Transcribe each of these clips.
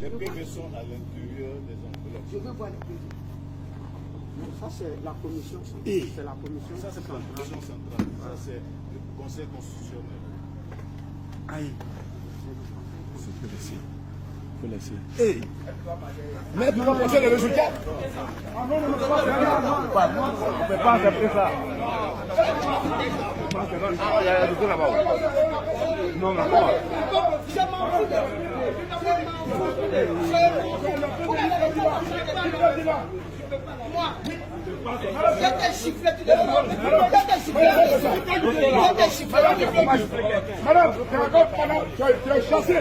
Les PV sont à l'intérieur des enveloppes. Je veux voir les PV. Ça, c'est la commission. C'est la commission. Ça, c'est pas la commission centrale. Ça, c'est le conseil constitutionnel. Aïe. Il faut laisser. Il faut laisser. Hey. Mais pour montrer le résultat. On ne peut pas accepter ça. Il y a des choses là-bas. Non, non, non. Madame, tu es chassé.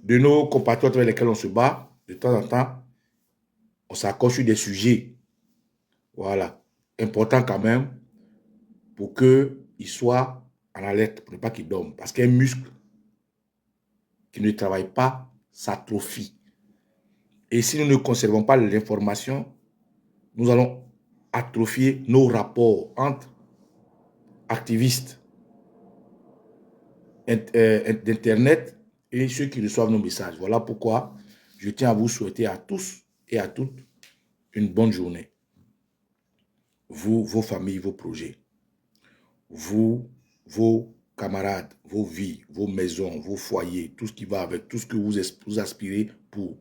De nos compatriotes avec lesquels on se bat, de temps en temps, on s'accorde sur des sujets, voilà, importants quand même, pour qu'ils soient en alerte, pour ne pas qu'ils dorment. Parce qu'un muscle qui ne travaille pas s'atrophie. Et si nous ne conservons pas l'information, nous allons atrophier nos rapports entre activistes d'Internet et ceux qui reçoivent nos messages. Voilà pourquoi je tiens à vous souhaiter à tous et à toutes une bonne journée. Vous, vos familles, vos projets. Vous, vos camarades, vos vies, vos maisons, vos foyers, tout ce qui va avec, tout ce que vous aspirez pour.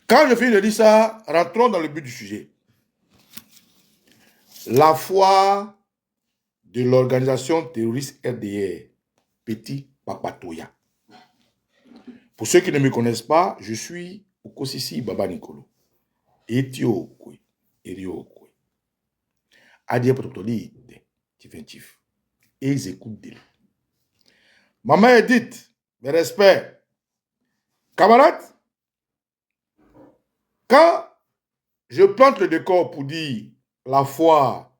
Quand je finis de dire ça, rentrons dans le but du sujet. La foi de l'organisation terroriste RDR, Petit Papatoya. Pour ceux qui ne me connaissent pas, je suis Okosisi Baba Nikolo. Etio Kwe, Erio Kwe. Adia Pototoli, Tifentif. Et ils écoutent d'elle. Maman Edith, mes respects. Camarades, quand je plante le décor pour dire la foi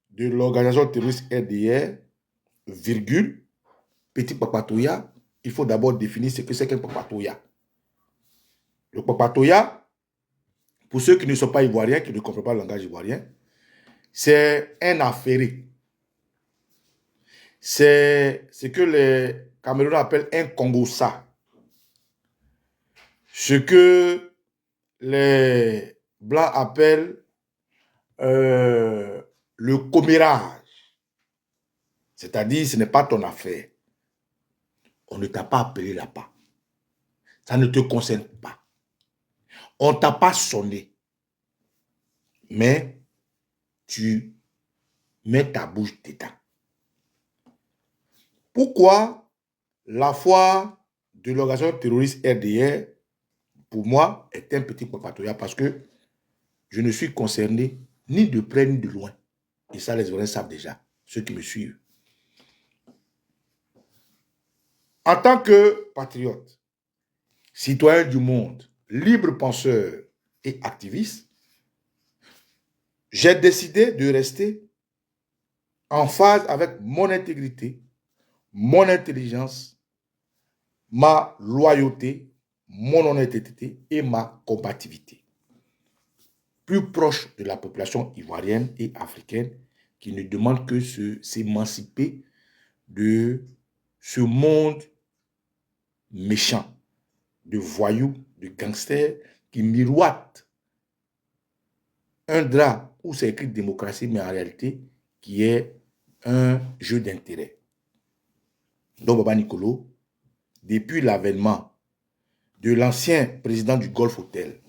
de l'organisation terroriste RDR, virgule, Petit Papatoya, il faut d'abord définir ce que c'est qu'un Papatoya. Le Papatoya, pour ceux qui ne sont pas ivoiriens, qui ne comprennent pas le langage ivoirien, c'est un affairé. C'est ce que les Camerounais appellent un Congossa. Ce que les Blancs appellent le commérage. C'est-à-dire, ce n'est pas ton affaire. On ne t'a pas appelé là-bas. Ça ne te concerne pas. On ne t'a pas sonné. Mais tu mets ta bouche dedans. Pourquoi la foi de l'organisation terroriste RDR, pour moi, est un petit papatoya? Parce que je ne suis concerné ni de près ni de loin. Et ça, les Ivoiriens savent déjà, ceux qui me suivent. En tant que patriote, citoyen du monde, libre penseur et activiste, j'ai décidé de rester en phase avec mon intégrité, mon intelligence, ma loyauté, mon honnêteté et ma combativité. Plus proche de la population ivoirienne et africaine qui ne demande que s'émanciper de ce monde méchant, de voyous, de gangsters qui miroitent un drap où c'est écrit démocratie, mais en réalité, qui est un jeu d'intérêt. Donc, Baba Nikolo, depuis l'avènement de l'ancien président du Golf Hotel,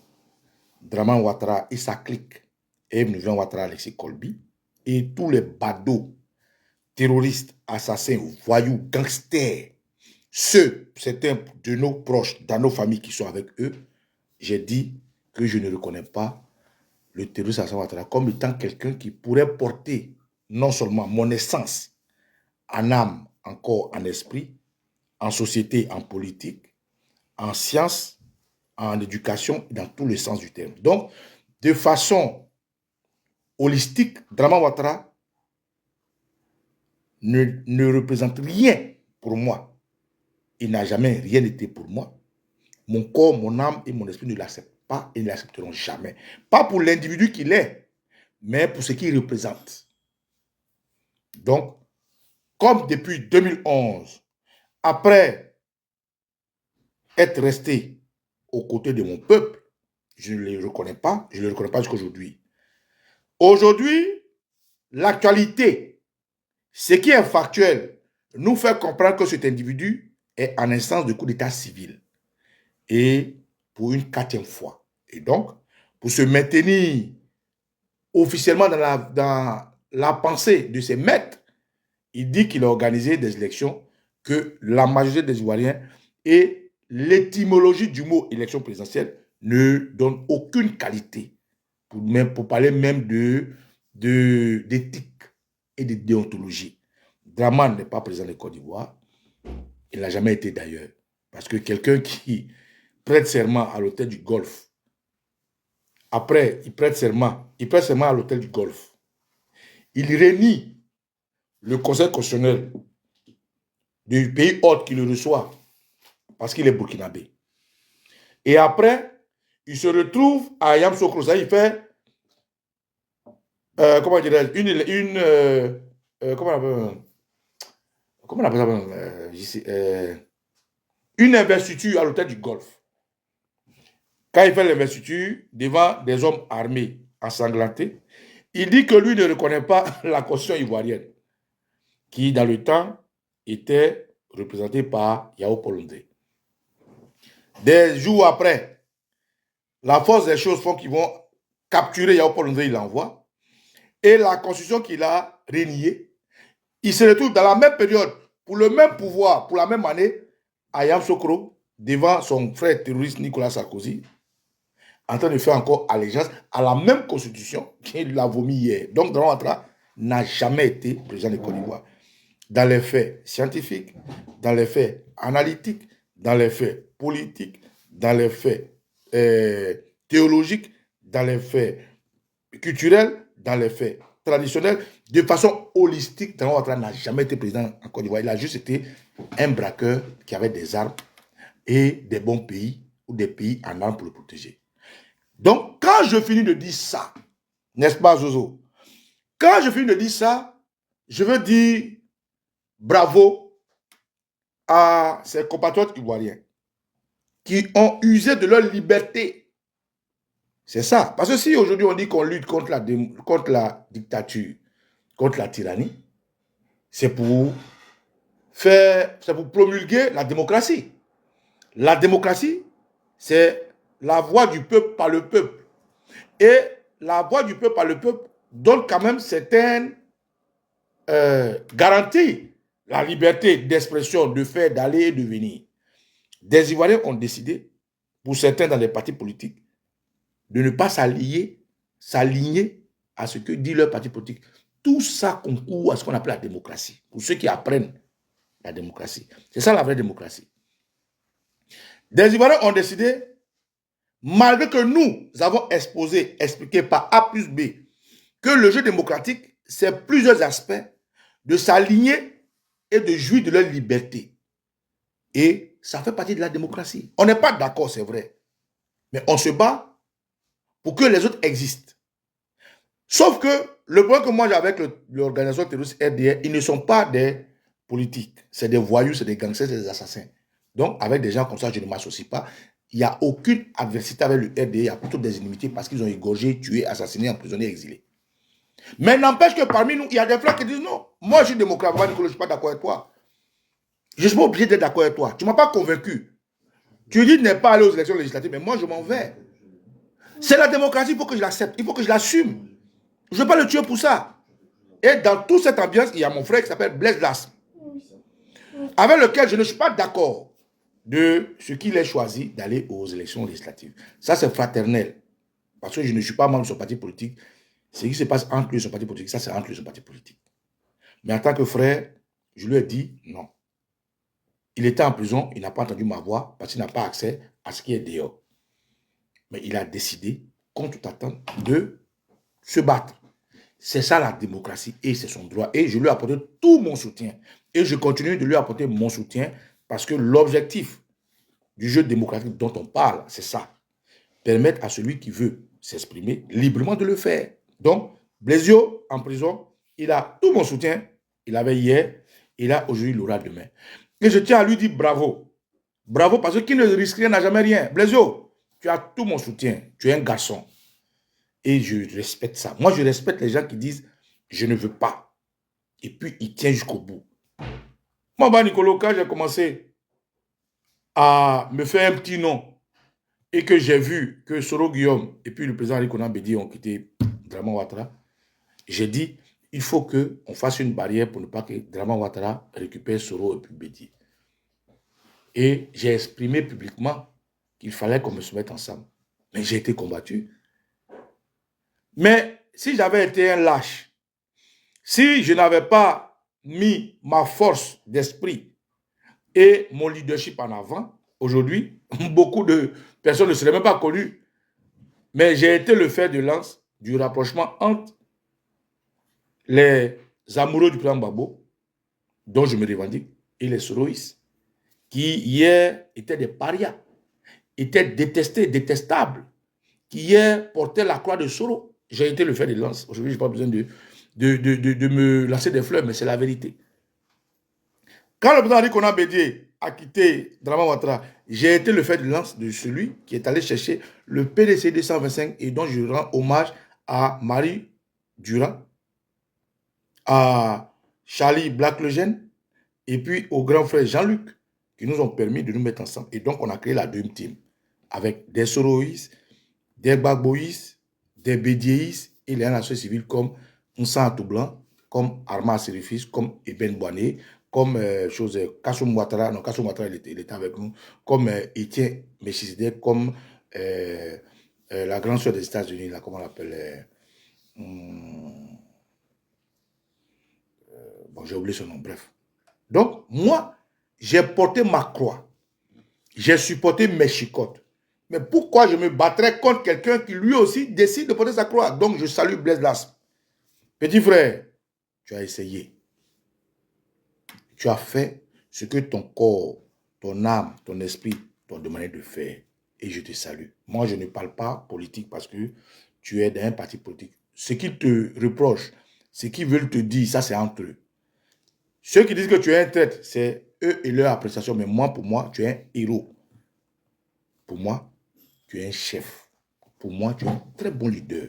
Draman Ouattara et sa clique, Eve Nugent Ouattara, Alexis Colby, et tous les badauds, terroristes, assassins, voyous, gangsters, certains de nos proches, dans nos familles qui sont avec eux, j'ai dit que je ne reconnais pas le terroriste Alassane Ouattara comme étant quelqu'un qui pourrait porter non seulement mon essence en âme, en corps, en esprit, en société, en politique, en sciences, en éducation, dans tous les sens du terme. Donc, de façon holistique, Dramane Ouattara ne représente rien pour moi. Il n'a jamais rien été pour moi. Mon corps, mon âme et mon esprit ne l'acceptent pas et ne l'accepteront jamais. Pas pour l'individu qu'il est, mais pour ce qu'il représente. Donc, comme depuis 2011, après être resté aux côtés de mon peuple, je ne le reconnais pas, je ne le reconnais pas jusqu'à aujourd'hui. Aujourd'hui, l'actualité, ce qui est factuel, nous fait comprendre que cet individu est en instance de coup d'état civil. Et pour une 4e fois. Et donc, pour se maintenir officiellement dans la pensée de ses maîtres, il dit qu'il a organisé des élections que la majorité des Ivoiriens et l'étymologie du mot élection présidentielle ne donne aucune qualité pour parler même d'éthique et de déontologie. Dramane n'est pas président de Côte d'Ivoire. Il n'a jamais été d'ailleurs. Parce que quelqu'un qui prête serment à l'hôtel du Golfe, après, il prête serment à l'hôtel du Golfe. Il renie le Conseil constitutionnel du pays hôte qui le reçoit parce qu'il est burkinabé. Et après, il se retrouve à Yamoussoukro. Il fait, comment dirais-je, comment on appelle ça, une investiture à l'hôtel du Golfe. Quand il fait l'investiture devant des hommes armés ensanglantés, il dit que lui ne reconnaît pas la constitution ivoirienne, qui dans le temps était représentée par Yao Polondé. Des jours après, la force des choses font qu'ils vont capturer Yao Polondé, il l'envoie, et la constitution qu'il a reniée, il se retrouve dans la même période, pour le même pouvoir, pour la même année, à Yamoussoukro, devant son frère terroriste Nicolas Sarkozy, en train de faire encore allégeance à la même constitution qu'il a vomi hier. Donc, Dramane Ouattara n'a jamais été président de Côte d'Ivoire. Dans les faits scientifiques, dans les faits analytiques, dans les faits politiques, dans les faits théologiques, dans les faits culturels, dans les faits traditionnels, de façon holistique, Dramane Ouattara n'a jamais été président en Côte d'Ivoire. Il a juste été un braqueur qui avait des armes et des bons pays ou des pays en armes pour le protéger. Donc, quand je finis de dire ça, n'est-ce pas, Zozo? Quand je finis de dire ça, je veux dire bravo à ces compatriotes ivoiriens qui ont usé de leur liberté. C'est ça. Parce que si aujourd'hui on dit qu'on lutte contre la dictature, contre la tyrannie, c'est pour promulguer la démocratie. La démocratie, c'est la voix du peuple par le peuple. Et la voix du peuple par le peuple donne quand même certaines garanties. La liberté d'expression, de faire, d'aller et de venir. Des Ivoiriens ont décidé, pour certains dans les partis politiques, de ne pas s'aligner à ce que dit leur parti politique. Tout ça concourt à ce qu'on appelle la démocratie. Pour ceux qui apprennent la démocratie. C'est ça la vraie démocratie. Des Ivoiriens ont décidé, malgré que nous avons expliqué par A plus B, que le jeu démocratique, c'est plusieurs aspects de s'aligner et de jouir de leur liberté. Et ça fait partie de la démocratie. On n'est pas d'accord, c'est vrai. Mais on se bat pour que les autres existent. Sauf que le problème que moi j'ai avec l'organisation terroriste RDR, ils ne sont pas des politiques. C'est des voyous, c'est des gangsters, c'est des assassins. Donc, avec des gens comme ça, je ne m'associe pas. Il n'y a aucune adversité avec le RDR. Il y a plutôt des inimitiés parce qu'ils ont égorgé, tué, assassiné, emprisonné, exilé. Mais n'empêche que parmi nous, il y a des frères qui disent non. Moi, je suis démocrate. Moi, Nicolas, je ne suis pas d'accord avec toi. Je ne suis pas obligé d'être d'accord avec toi. Tu ne m'as pas convaincu. Tu dis de ne pas aller aux élections législatives, mais moi, je m'en vais. C'est la démocratie, il faut que je l'accepte. Il faut que je l'assume. Je ne vais pas le tuer pour ça. Et dans toute cette ambiance, il y a mon frère qui s'appelle Blaise Las, avec lequel je ne suis pas d'accord de ce qu'il ait choisi d'aller aux élections législatives. Ça, c'est fraternel. parce que je ne suis pas membre de son parti politique, ce qui se passe entre lui et son parti politique, ça c'est entre lui et son parti politique. Mais en tant que frère, je lui ai dit non. Il était en prison, il n'a pas entendu ma voix parce qu'il n'a pas accès à ce qui est dehors. Mais il a décidé, contre toute attente, de se battre. C'est ça la démocratie et c'est son droit. Et je lui ai apporté tout mon soutien. Et je continue de lui apporter mon soutien parce que l'objectif du jeu démocratique dont on parle, c'est ça. Permettre à celui qui veut s'exprimer librement de le faire. Donc, Blaisio, en prison, il a tout mon soutien. Il avait hier, il a aujourd'hui, il l'aura demain. Et je tiens à lui dire bravo. Bravo parce que qui ne risque rien n'a jamais rien. Blaisio, tu as tout mon soutien. Tu es un garçon. Et je respecte ça. Moi, je respecte les gens qui disent je ne veux pas. Et puis, ils tiennent jusqu'au bout. Moi, Nicolas, quand j'ai commencé à me faire un petit nom et que j'ai vu que Soro Guillaume et puis le président Ali Konan Bédi ont quitté Draman Ouattara, j'ai dit il faut qu'on fasse une barrière pour ne pas que Draman Ouattara récupère Soro et puis Bédi. Et j'ai exprimé publiquement qu'il fallait qu'on me soumette ensemble. Mais j'ai été combattu. Mais si j'avais été un lâche, si je n'avais pas mis ma force d'esprit et mon leadership en avant, aujourd'hui, beaucoup de personnes ne seraient même pas connues. Mais j'ai été le fer de lance du rapprochement entre les amoureux du président Gbagbo, dont je me revendique, et les soroïstes, qui hier étaient des parias, étaient détestés, détestables, qui hier portaient la croix de Soro. J'ai été le fer de lance. Aujourd'hui, je n'ai pas besoin de me lancer des fleurs, mais c'est la vérité. Quand le président Ali Konan Bédié a quitté Draman Ouattara, j'ai été le fer de lance de celui qui est allé chercher le PDC 225 et dont je rends hommage à Marie Durand, à Charlie Black-Lejeune et puis au grand frère Jean-Luc qui nous ont permis de nous mettre ensemble. Et donc, on a créé la Dream Team avec des Soroïs, des Gbagboïs, des Bédiéis et les nations civiles comme Moussa Atoublan, comme Arma Serifis, comme Eben Boané, comme Kassoum Ouattara, non, Kassoum Ouattara, il était avec nous, comme Etienne Méchisidé, comme la grande sœur des États-Unis, là, comment on l'appelle bon, j'ai oublié son nom, bref. Donc, moi, j'ai porté ma croix. J'ai supporté mes chicottes. Mais pourquoi je me battrais contre quelqu'un qui lui aussi décide de porter sa croix? Donc, je salue Blaise Lasme. Petit frère, tu as essayé. Tu as fait ce que ton corps, ton âme, ton esprit t'ont demandé de faire. Et je te salue. Moi, je ne parle pas politique parce que tu es dans un parti politique. Ce qu'ils te reprochent, ce qu'ils veulent te dire, ça c'est entre eux. Ceux qui disent que tu es un traître, c'est eux et leur appréciation. Mais moi, pour moi, tu es un héros. Pour moi, tu es un chef. Pour moi, tu es un très bon leader.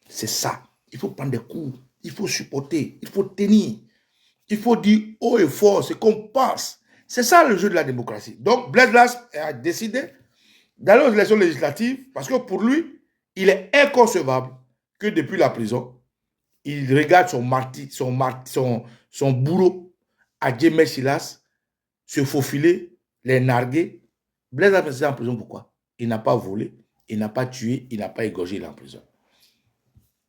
C'est ça. Il faut prendre des coups. Il faut supporter. Il faut tenir. Il faut dire haut et fort ce qu'on pense. C'est ça le jeu de la démocratie. Donc, Blaise Lasme a décidé d'aller aux élections législatives parce que pour lui, il est inconcevable que depuis la prison, il regarde son bourreau à Djemé Silas se faufiler, les narguer. Blaise Lasme est en prison pourquoi? Il n'a pas volé, il n'a pas tué, il n'a pas égorgé, il est en prison.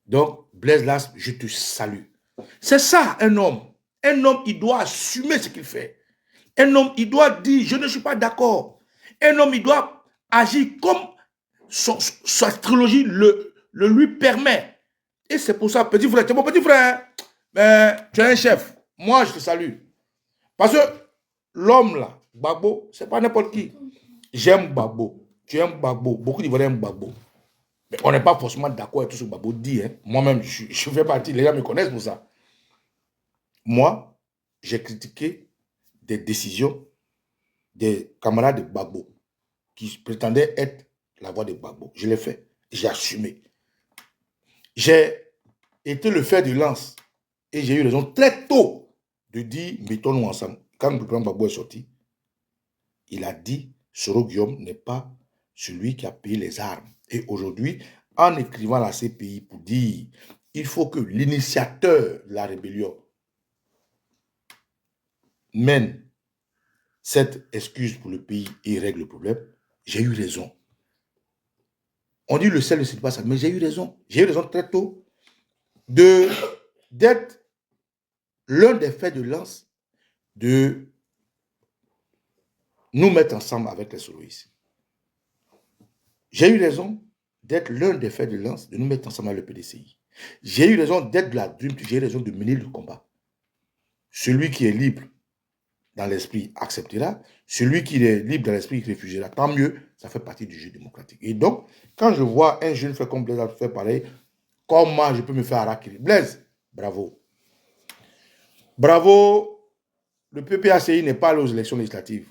Donc, Blaise Lasme, je te salue. C'est ça, un homme. Un homme, il doit assumer ce qu'il fait. Un homme, il doit dire, je ne suis pas d'accord. Un homme, il doit agir comme sa trilogie le lui permet. Et c'est pour ça, petit frère, tu es mon petit frère, mais tu es un chef. Moi, je te salue. Parce que l'homme là, Gbagbo, c'est pas n'importe qui. J'aime Gbagbo. Tu aimes Gbagbo. Beaucoup d'Ivoiriens aiment Gbagbo. Mais on n'est pas forcément d'accord avec tout ce que Gbagbo dit. Hein. Moi-même, je fais partie, les gens me connaissent pour ça. Moi, j'ai critiqué des décisions des camarades de Gbagbo qui prétendaient être la voix de Gbagbo. Je l'ai fait. J'ai assumé. J'ai été le fer de lance et j'ai eu raison très tôt de dire mettons-nous ensemble. Quand le président Gbagbo est sorti, il a dit Soro Guillaume n'est pas celui qui a payé les armes. Et aujourd'hui, en écrivant la CPI pour dire il faut que l'initiateur de la rébellion mène cette excuse pour le pays et règle le problème, j'ai eu raison. On dit le sel ne c'est pas ça. Mais j'ai eu raison. J'ai eu raison très tôt d'être l'un des faits de lance de nous mettre ensemble avec les soloistes. J'ai eu raison d'être l'un des faits de lance de nous mettre ensemble avec le PDCI. J'ai eu raison d'être de la DUM, j'ai eu raison de mener le combat. Celui qui est libre dans l'esprit acceptera. Celui qui est libre dans l'esprit réfugiera. Tant mieux, ça fait partie du jeu démocratique. Et donc, quand je vois un jeune faire comme Blaise faire pareil, comment je peux me faire harakiri? Blaise, bravo. Bravo. Le PPACI n'est pas allé aux élections législatives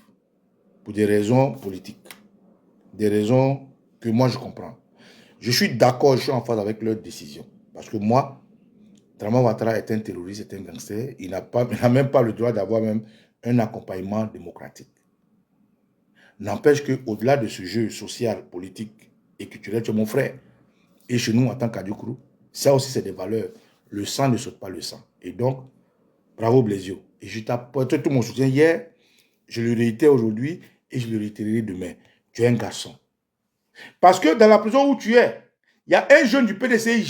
pour des raisons politiques. Des raisons que moi je comprends. Je suis d'accord, je suis en phase avec leur décision. Parce que moi, Draman Ouattara est un terroriste, est un gangster. Il n'a même pas le droit d'avoir même un accompagnement démocratique. N'empêche qu'au-delà de ce jeu social, politique et culturel, tu es mon frère. Et chez nous, en tant qu'Adiokrou, ça aussi, c'est des valeurs. Le sang ne saute pas le sang. Et donc, bravo Blaisio. Et je t'apporte tout mon soutien hier, je le réitère aujourd'hui et je le réitérerai demain. Tu es un garçon. Parce que dans la prison où tu es, il y a un jeune du PDCI,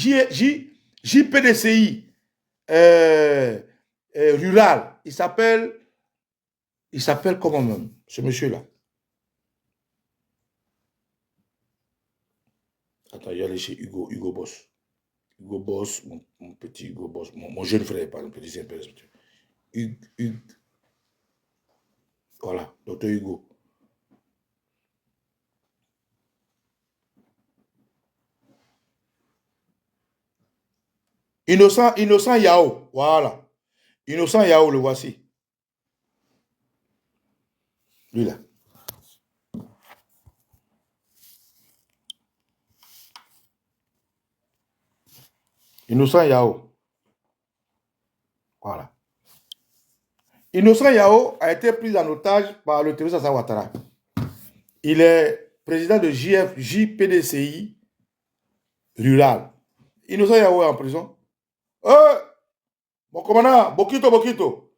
JPDCI, rural. Il s'appelle comment même, ce monsieur-là? Attends, il y a chez Hugo Boss. Hugo Boss, mon petit Hugo Boss, mon jeune frère, par exemple, petit Saint-Père. Hugues, voilà, docteur Hugo. Innocent Yao, voilà. Innocent Yao, le voici. Lui là. Innocent Yao. Voilà. Innocent Yao a été pris en otage par le terroriste Alassane Ouattara. Il est président de JPDCI rural. Innocent Yao est en prison. Mon commandant, Bokito.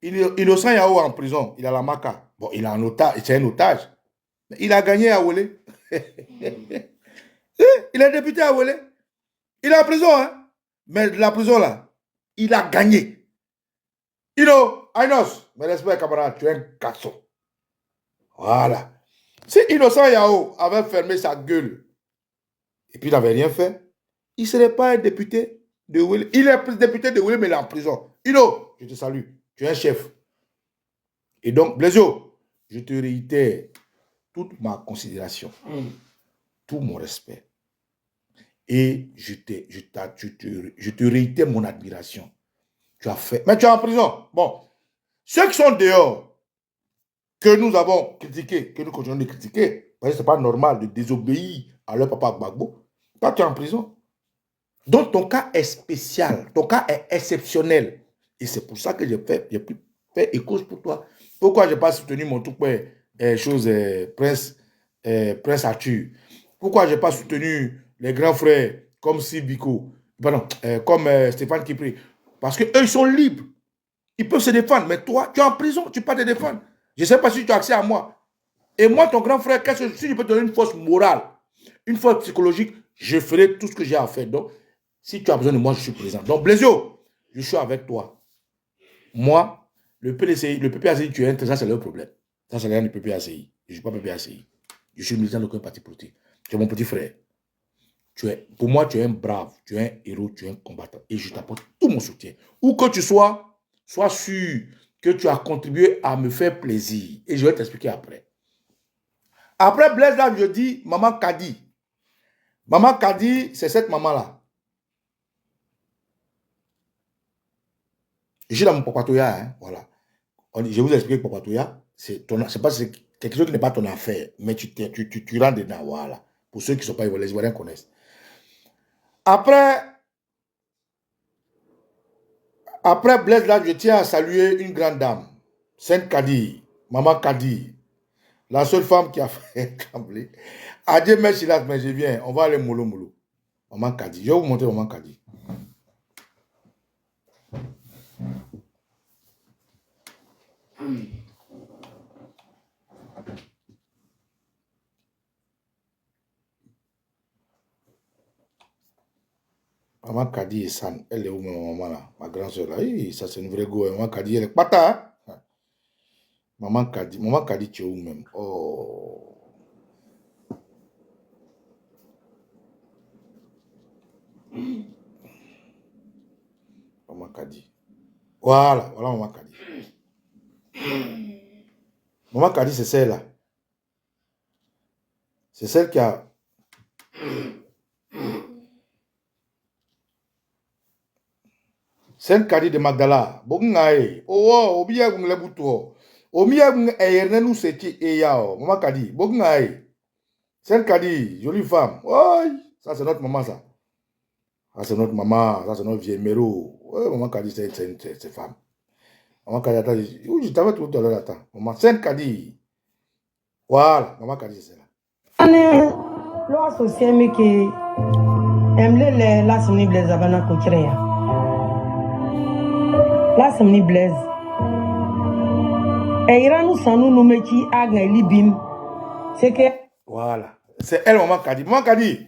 Innocent Yao est en prison. Il a la maca. Bon, il est en otage. C'est un otage. Mais il a gagné à Ouélé. Il est député à Ouélé. Il est en prison, hein. Mais de la prison, là, il a gagné. Ainos, mes respects, camarade, tu es un garçon. Voilà. Si Innocent Yao avait fermé sa gueule et puis il n'avait rien fait, il ne serait pas un député de Ouélé. Il est député de Ouélé, mais il est en prison. Je te salue. Tu es un chef. Et donc, Blaisio, je te réitère toute ma considération, tout mon respect. Et je te réitère mon admiration. Tu as fait. Mais tu es en prison. Bon. Ceux qui sont dehors, que nous avons critiqués, que nous continuons de critiquer, parce que ce n'est pas normal de désobéir à leur papa Gbagbo. Toi, tu es en prison. Donc, ton cas est spécial. Ton cas est exceptionnel. Et c'est pour ça que j'ai pu faire écho pour toi. Pourquoi je n'ai pas soutenu mon tout Prince Arthur? Pourquoi je n'ai pas soutenu les grands frères comme Sibiko, comme Stéphane Kipri? Parce qu'eux, ils sont libres. Ils peuvent se défendre. Mais toi, tu es en prison, tu ne peux pas te défendre. Je ne sais pas si tu as accès à moi. Et moi, ton grand frère, si je peux te donner une force morale, une force psychologique, je ferai tout ce que j'ai à faire. Donc, si tu as besoin de moi, je suis présent. Donc, Blaisio, je suis avec toi. Moi, le PPACI, tu es un ça, c'est leur problème. Ça, c'est rien du PPACI. Je ne suis pas PPACI. Je suis militant d'aucun parti politique. Tu es mon petit frère. Pour moi, tu es un brave, tu es un héros, tu es un combattant. Et je t'apporte tout mon soutien. Où que tu sois, sois sûr que tu as contribué à me faire plaisir. Et je vais t'expliquer après. Après Blaise, là, je dis Maman Kadi. Maman Kadi, c'est cette maman-là. Je suis dans mon Papatoya, hein, voilà. Je vous explique Papatoya, c'est quelque chose qui n'est pas ton affaire, mais tu rentres dedans, voilà. Pour ceux qui ne sont pas Ivoiriens, les Ivoiriens connaissent. Après Blaise, là, je tiens à saluer une grande dame, Sainte Kadi, Maman Kadi, la seule femme qui a fait trembler. Adieu, merci, là, mais je viens, on va aller mollo. Maman Kadi, je vais vous montrer Maman Kadi. Maman Kadi et San, elle est où, ma maman là? Ma grande soeur là. Oui, ça c'est une vraie go. Maman Kadi, elle est pata. Hein? Maman Kadi, tu es où même? Oh. Maman Kadi. Voilà, voilà Maman Kadi. Maman Kadi, c'est celle-là. C'est celle qui a... Celle Kadi de Magdala. Bogungae. Oh, obiya gungle buto. Omiya gungle ayerne nous seti eyao. Maman Kadi. Bogungae. Celle Kadi, jolie femme. Oh, ça c'est notre maman ça. Ça c'est notre maman. Ça c'est notre vieille méro. Ouais, Maman Kadi, c'est femme. Maman Kadi, attends. Je t'avais tout à l'heure, attends. Maman, celle Kadi. Voilà, Maman Kadi, c'est celle-là. Lo associé mi ki emle le la simni blaise abana ko kireya. La simni blaise. E iranu sanu no meki agna libim. C'est que voilà, c'est elle Maman Kadi. Maman Kadi.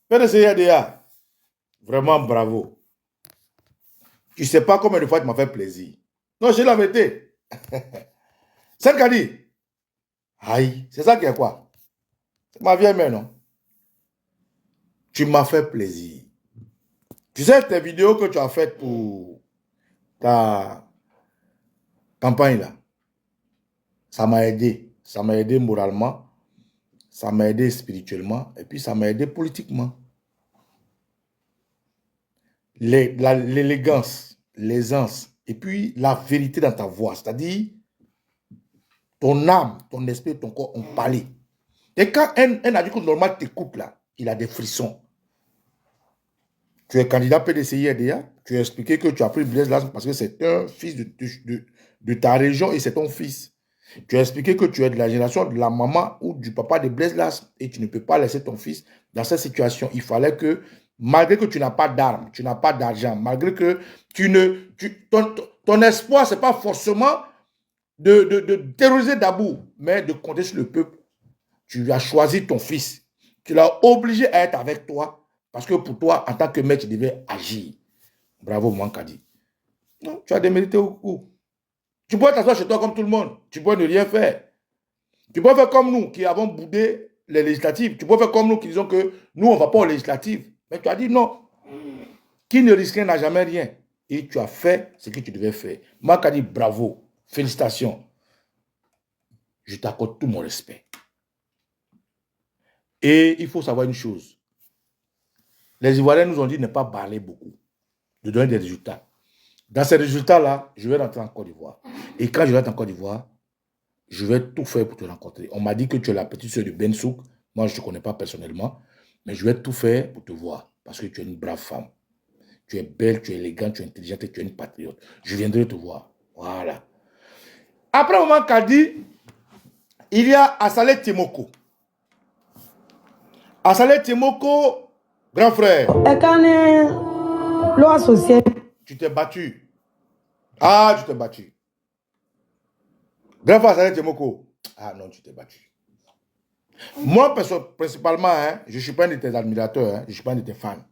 PDCADA. Vraiment bravo. Tu sais pas combien de fois tu m'as fait plaisir. Non, je l'ai vérité. Celle Kadi. Aïe, c'est ça qui est quoi? C'est ma vieille mère, non? Tu m'as fait plaisir. Tu sais, tes vidéos que tu as faites pour ta campagne là, ça m'a aidé. Ça m'a aidé moralement, ça m'a aidé spirituellement, et puis ça m'a aidé politiquement. L'élégance, l'aisance, et puis la vérité dans ta voix, c'est-à-dire ton âme, ton esprit, ton corps ont parlé. Et quand un adulte normal t'écoute là, il a des frissons. Tu es candidat PDCI-RDA, tu as expliqué que tu as pris Blaise Lasme parce que c'est un fils de ta région et c'est ton fils. Tu as expliqué que tu es de la génération de la maman ou du papa de Blaise Lasme et tu ne peux pas laisser ton fils dans cette situation. Il fallait que, malgré que tu n'as pas d'armes, tu n'as pas d'argent, malgré que ton espoir, ce n'est pas forcément de terroriser Dabou, mais de compter sur le peuple. Tu as choisi ton fils. Tu l'as obligé à être avec toi. Parce que pour toi, en tant que maître, tu devais agir. Bravo, Maman Kadi. Non, tu as démérité au coup. Tu peux t'asseoir chez toi comme tout le monde. Tu peux ne rien faire. Tu peux faire comme nous qui avons boudé les législatives. Tu peux faire comme nous qui disons que nous, on ne va pas aux législatives. Mais tu as dit non. Qui ne risque rien n'a jamais rien. Et tu as fait ce que tu devais faire. Maman Kadi, bravo. Félicitations. Je t'accorde tout mon respect. Et il faut savoir une chose. Les Ivoiriens nous ont dit de ne pas parler beaucoup, de donner des résultats. Dans ces résultats-là, je vais rentrer en Côte d'Ivoire. Et quand je vais être en Côte d'Ivoire, je vais tout faire pour te rencontrer. On m'a dit que tu es la petite soeur de Bensouk. Moi, je ne te connais pas personnellement, mais je vais tout faire pour te voir. Parce que tu es une brave femme. Tu es belle, tu es élégante, tu es intelligente et tu es une patriote. Je viendrai te voir. Voilà. Après Maman Kadi, il y a Assalé Timoko. Assalé Timoko, grand frère. Tu t'es battu. Ah, tu t'es battu. Grand frère Assalé Timoko. Ah non, tu t'es battu. Moi, principalement, hein, je ne suis pas un de tes admirateurs, hein, je ne suis pas un de tes fans.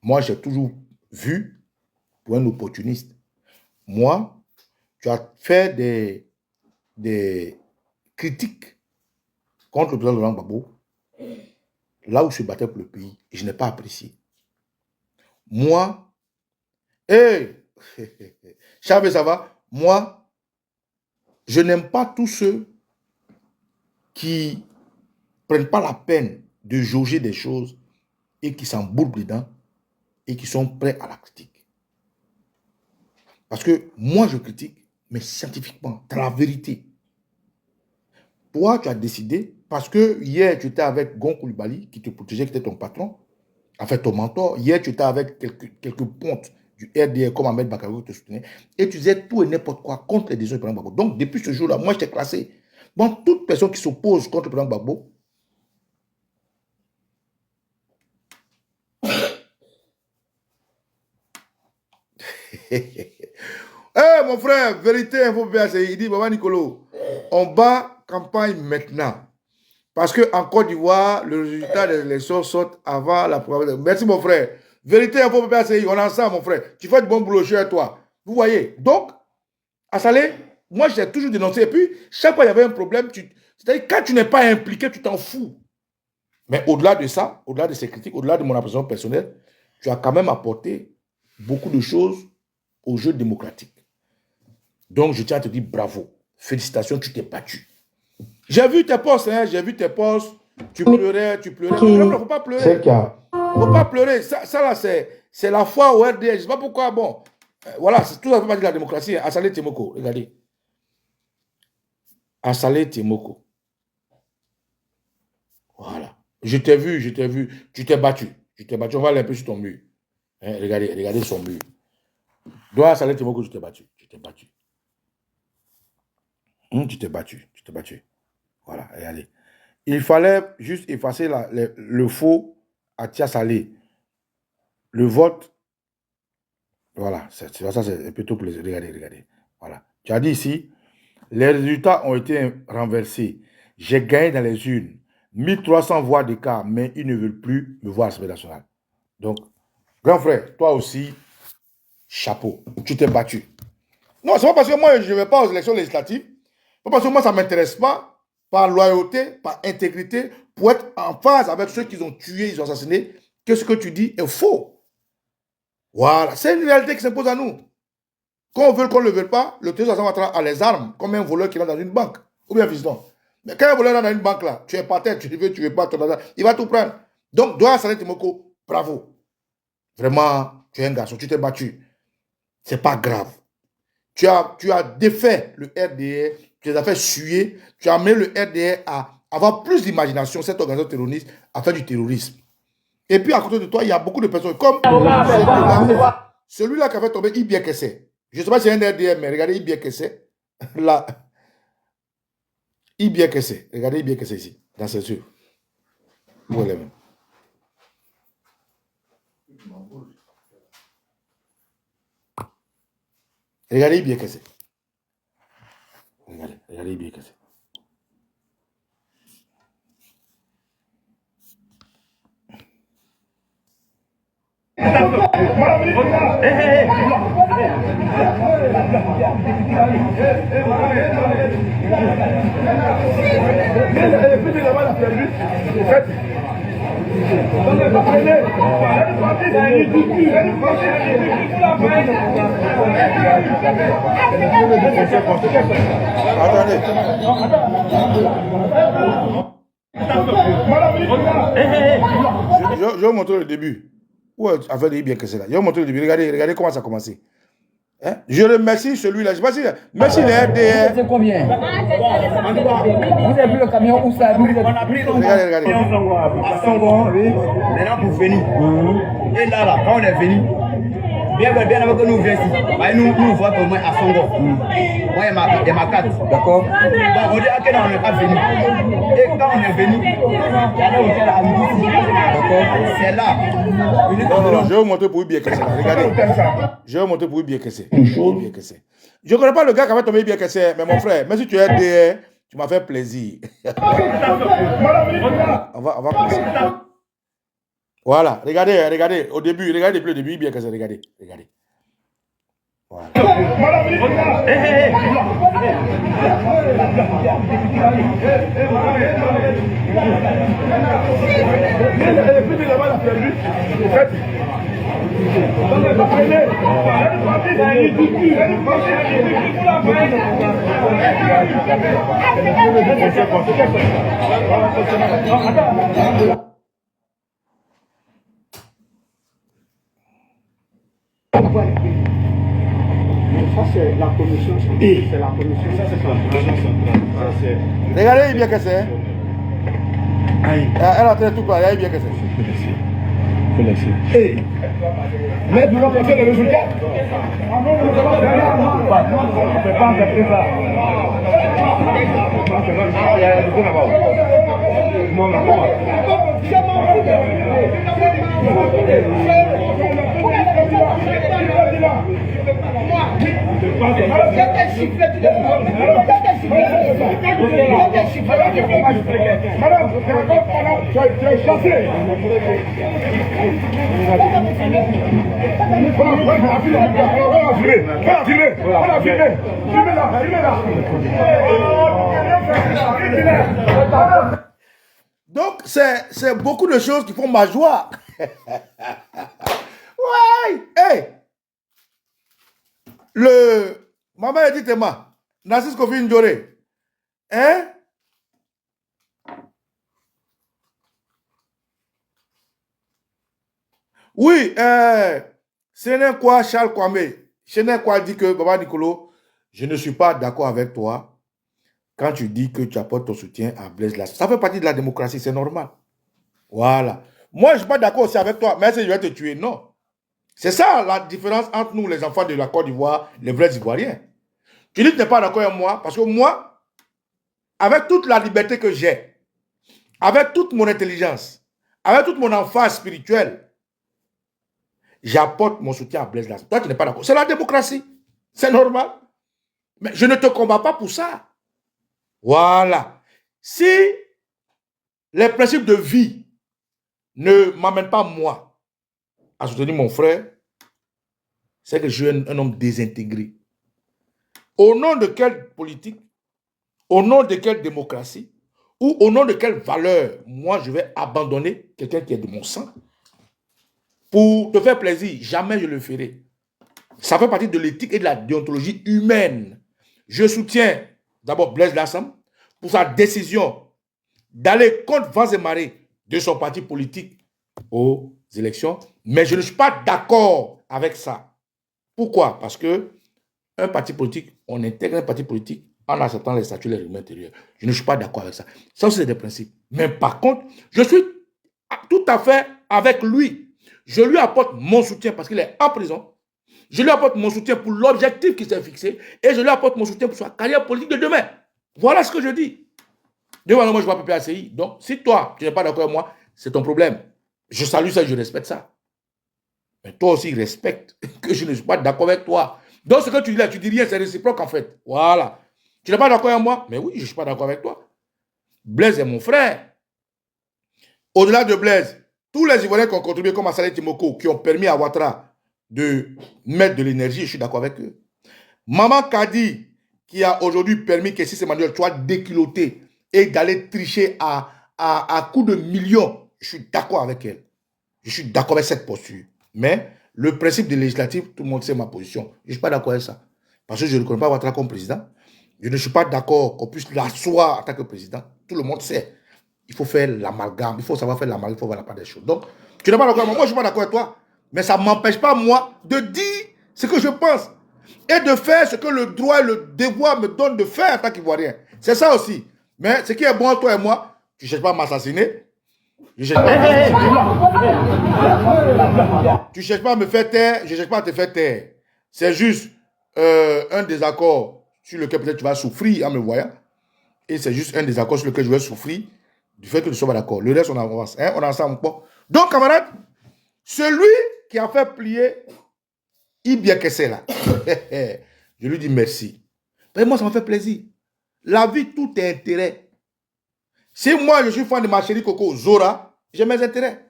Moi, j'ai toujours vu pour un opportuniste. Moi, tu as fait des critiques contre le président Laurent Gbagbo, là où je battais pour le pays, et je n'ai pas apprécié. Moi, Chavez, ça va? Moi, je n'aime pas tous ceux qui ne prennent pas la peine de jauger des choses et qui s'embourbent dedans et qui sont prêts à la critique. Parce que moi, je critique, mais scientifiquement, dans la vérité. Toi, tu as décidé, parce que hier, tu étais avec Gon Coulibaly, qui te protégeait, qui était ton patron, en fait, ton mentor. Hier, tu étais avec quelques pontes du RDR, comme Ahmed Bakarou, qui te soutenait, et tu disais tout et n'importe quoi contre les décisions du président Gbagbo. Donc, depuis ce jour-là, moi, je t'ai classé. Bon, toute personne qui s'oppose contre le président Gbagbo, mon frère, vérité, info BAC, il dit, Baba Nicolo, on bat campagne maintenant. Parce qu'en Côte d'Ivoire, le résultat des élections sort avant la probabilité. Merci, mon frère. Vérité, info, PPACI, on est ensemble, mon frère. Tu fais du bon boulot chez toi. Vous voyez? Donc, à Salé, moi, j'ai toujours dénoncé. Et puis, chaque fois, il y avait un problème. C'est-à-dire, quand tu n'es pas impliqué, tu t'en fous. Mais au-delà de ça, au-delà de ces critiques, au-delà de mon appréciation personnelle, tu as quand même apporté beaucoup de choses au jeu démocratique. Donc, je tiens à te dire bravo. Félicitations, tu t'es battu. J'ai vu tes posts, hein, j'ai vu tes posts. Tu pleurais, tu pleurais. Il ne faut pas pleurer. Il ne faut pas pleurer. Ça là, c'est la foi au RDS. Je ne sais pas pourquoi. Bon, voilà, c'est tout ça fait partie de la démocratie. Assalé Temoko, regardez. Assalé Temoko. Voilà. Je t'ai vu. Tu t'es battu. On va aller un peu sur ton mur. Hein, regardez son mur. Dois Assalé Temoko, tu t'es battu. Tu t'es battu. Voilà, regardez. Il fallait juste effacer le faux à Tia Salé. Le vote, voilà, ça c'est plutôt plaisir. Regardez. Voilà. Tu as dit ici, les résultats ont été renversés. J'ai gagné dans les urnes. 1300 voix d'écart, mais ils ne veulent plus me voir à l'Assemblée nationale. Donc, grand frère, toi aussi, chapeau. Tu t'es battu. Non, c'est pas parce que moi, je ne vais pas aux élections législatives. C'est pas parce que moi, ça ne m'intéresse pas. Par loyauté, par intégrité, pour être en phase avec ceux qui ont tué, ils ont assassiné, que ce que tu dis est faux. Voilà, c'est une réalité qui s'impose à nous. Qu'on veut qu'on ne le veuille pas, le terrorisme a les armes, comme un voleur qui rentre dans une banque. Ou bien fiston. Mais quand un voleur rentre dans une banque là, tu es par terre, tu ne veux pas, il va tout prendre. Donc, Doua Assalé Temoko, bravo. Vraiment, tu es un garçon, tu t'es battu. C'est pas grave. Tu as défait le RDR, tu les as fait suer, tu as amené le RDR à avoir plus d'imagination, cette organisation terroriste, à faire du terrorisme. Et puis à côté de toi, il y a beaucoup de personnes comme celui-là qui a fait tomber Ibia Kessé. Je ne sais pas si c'est un RDR, mais regardez Ibia Kessé. Là. Ibia Kessé. Regardez Ibia Kessé ici, dans ses yeux. Où elle est même. Regardez Ibia Kessé. Regardez bien que c'est. Je vais vous montrer le début. Où a fait bien que c'est là. Je vais vous montrer le début. Regardez comment ça a commencé. Hein? Je remercie celui-là. Je ne sais pas si. Merci les RDR. C'est combien? Vous avez pris le camion où ça? Regardez. À Songo, oui. Maintenant pour venir. Et là, quand on est venu, bien avant que nous venions ici, nous votons au moins à Songo. Moi, il y a ma carte. D'accord. Donc, on dit à quel on n'est pas venu. Et quand on est venu, il y a un hôtel à midi. D'accord. C'est là. Non, je vais vous montrer pour bien que c'est. Regardez. Je vais vous montrer pour bien que c'est. Je ne connais pas le gars qui avait tombé bien que c'est, mais mon frère, même si tu es RDR, tu m'as fait plaisir. On va commencer. Voilà, regardez, au début, regardez depuis le début, bien que c'est, regardez. Voilà. Ça, c'est la commission. C'est la commission. Ça, c'est la commission centrale. Regardez bien que c'est. Elle a traité tout par là, bien que c'est. Faut laisser. Mais nous avons fait le résultat. On ne peut pas accepter ça. Il y a des gens là-bas. tu es chassé. Donc, c'est beaucoup de choses qui font ma joie. Ouais, hey. Maman dit Théma, Narcisse Kofi Ndjore, hein? Oui, ce n'est quoi Charles Kwame, ce n'est quoi dit que Baba Nicolo, je ne suis pas d'accord avec toi quand tu dis que tu apportes ton soutien à Blaise Lasson. Ça fait partie de la démocratie, c'est normal. Voilà. Moi, je ne suis pas d'accord aussi avec toi, mais si je vais te tuer, non. C'est ça la différence entre nous, les enfants de la Côte d'Ivoire, les vrais Ivoiriens. Tu dis que tu n'es pas d'accord avec moi, parce que moi, avec toute la liberté que j'ai, avec toute mon intelligence, avec toute mon enfance spirituelle, j'apporte mon soutien à Blaise Lasson. Toi, tu n'es pas d'accord. C'est la démocratie. C'est normal. Mais je ne te combats pas pour ça. Voilà. Si les principes de vie ne m'amènent pas, moi, à soutenir mon frère, c'est que je suis un homme désintégré. Au nom de quelle politique, au nom de quelle démocratie, ou au nom de quelle valeur, moi, je vais abandonner quelqu'un qui est de mon sang pour te faire plaisir? Jamais je le ferai. Ça fait partie de l'éthique et de la déontologie humaine. Je soutiens d'abord Blaise Lasson pour sa décision d'aller contre vents et marées de son parti politique aux élections, mais je ne suis pas d'accord avec ça. Pourquoi? Parce que un parti politique, on intègre un parti politique en acceptant les statuts et les règlements intérieurs. Je ne suis pas d'accord avec ça. Ça, c'est des principes. Mais par contre, je suis tout à fait avec lui. Je lui apporte mon soutien parce qu'il est en prison. Je lui apporte mon soutien pour l'objectif qu'il s'est fixé. Et je lui apporte mon soutien pour sa carrière politique de demain. Voilà ce que je dis. Devant moi, je ne vois pas PPACI. Donc, si toi, tu n'es pas d'accord avec moi, c'est ton problème. Je salue ça, je respecte ça. Mais toi aussi, respecte que je ne suis pas d'accord avec toi. Donc, ce que tu dis là, tu dis rien, c'est réciproque en fait. Voilà. Tu n'es pas d'accord avec moi? Mais oui, je ne suis pas d'accord avec toi. Blaise est mon frère. Au-delà de Blaise, tous les Ivoiriens qui ont contribué comme Assalé Timoko, qui ont permis à Ouattara de mettre de l'énergie, je suis d'accord avec eux. Maman Kadi, qui a aujourd'hui permis que Sissi Emmanuel soit déculotté et d'aller tricher à coups de millions, je suis d'accord avec elle. Je suis d'accord avec cette posture. Mais le principe de législative, tout le monde sait ma position. Je ne suis pas d'accord avec ça. Parce que je ne reconnais pas Ouattara comme président. Je ne suis pas d'accord qu'on puisse l'asseoir en tant que président. Tout le monde sait. Il faut faire l'amalgame. Il faut savoir faire l'amalgame. Il faut voir la part des choses. Donc, tu n'es pas d'accord avec moi. Moi, je ne suis pas d'accord avec toi. Mais ça ne m'empêche pas, moi, de dire ce que je pense. Et de faire ce que le droit et le devoir me donnent de faire en tant qu'Ivoirien. C'est ça aussi. Mais ce qui est bon à toi et moi, tu ne cherches pas à m'assassiner. Tu ne cherches pas à me faire taire. Je ne cherche pas à te faire taire. C'est juste un désaccord sur lequel peut-être tu vas souffrir en me voyant. Et c'est juste un désaccord sur lequel je vais souffrir du fait que nous sommes d'accord. Le reste, on avance. Hein? On est ensemble. Bon. Donc, camarade, celui qui a fait plier Ibia Kessé là, je lui dis merci. Mais moi, ça m'a fait plaisir. La vie, tout est intérêt. Si moi, je suis fan de ma chérie Coco, Zora, j'ai mes intérêts.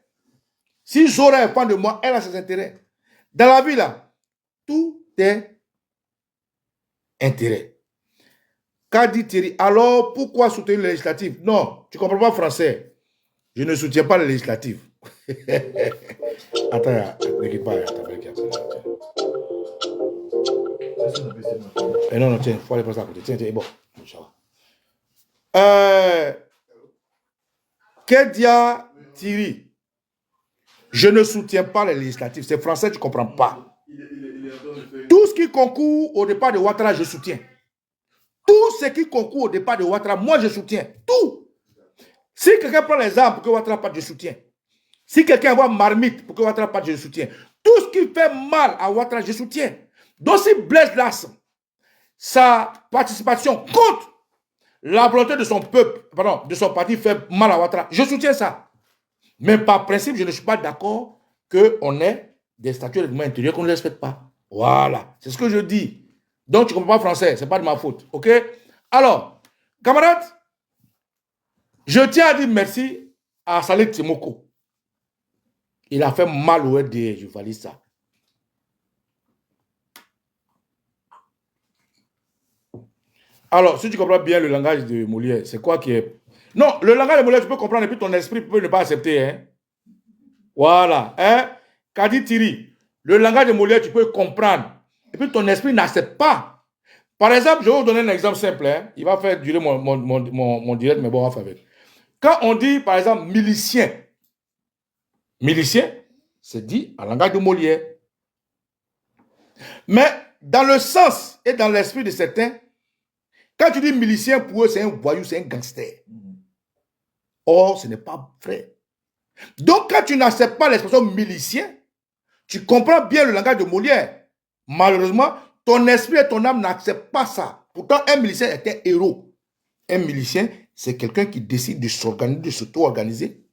Si Zora est fan de moi, elle a ses intérêts. Dans la vie, là, tout est intérêt. Qu'a dit Thierry? Alors, pourquoi soutenir les législatives? Non, tu ne comprends pas français. Je ne soutiens pas les législatives. Attends, n'écoute pas. Non, tiens, il faut aller passer à côté. Tiens, bon. Kedia Thierry, je ne soutiens pas les législatives. C'est français, tu ne comprends pas. Tout ce qui concourt au départ de Ouattara, je soutiens. Tout ce qui concourt au départ de Ouattara, moi je soutiens. Tout. Si quelqu'un prend les armes pour que Ouattara parte, je soutiens. Si quelqu'un envoie marmite pour que Ouattara parte, je soutiens. Tout ce qui fait mal à Ouattara, je soutiens. Donc si Blaise Lasson, sa participation contre la volonté de son peuple, pardon, de son parti fait mal à Ouattara, je soutiens ça. Mais par principe, je ne suis pas d'accord qu'on ait des statuts de règlement intérieur qu'on ne respecte pas. Voilà, c'est ce que je dis. Donc tu ne comprends pas français, ce n'est pas de ma faute. Ok? Alors, camarades, Je tiens à dire merci à Saleh Timoko. Il a fait mal au RDR, je valide ça. Alors, si tu comprends bien le langage de Molière, c'est quoi qui est... Non, le langage de Molière, tu peux comprendre, et puis ton esprit peut ne pas accepter. Hein? Voilà. Hein? Kadi Thierry, le langage de Molière, tu peux comprendre, et puis ton esprit n'accepte pas. Par exemple, je vais vous donner un exemple simple. Hein? Il va faire durer mon direct, mais bon, on va faire avec. Quand on dit, par exemple, milicien, c'est dit en langage de Molière. Mais dans le sens et dans l'esprit de certains, quand tu dis milicien, pour eux, c'est un voyou, c'est un gangster. Or, ce n'est pas vrai. Donc, quand tu n'acceptes pas l'expression milicien, tu comprends bien le langage de Molière. Malheureusement, ton esprit et ton âme n'acceptent pas ça. Pourtant, un milicien est un héros. Un milicien, c'est quelqu'un qui décide de s'organiser, de s'auto-organiser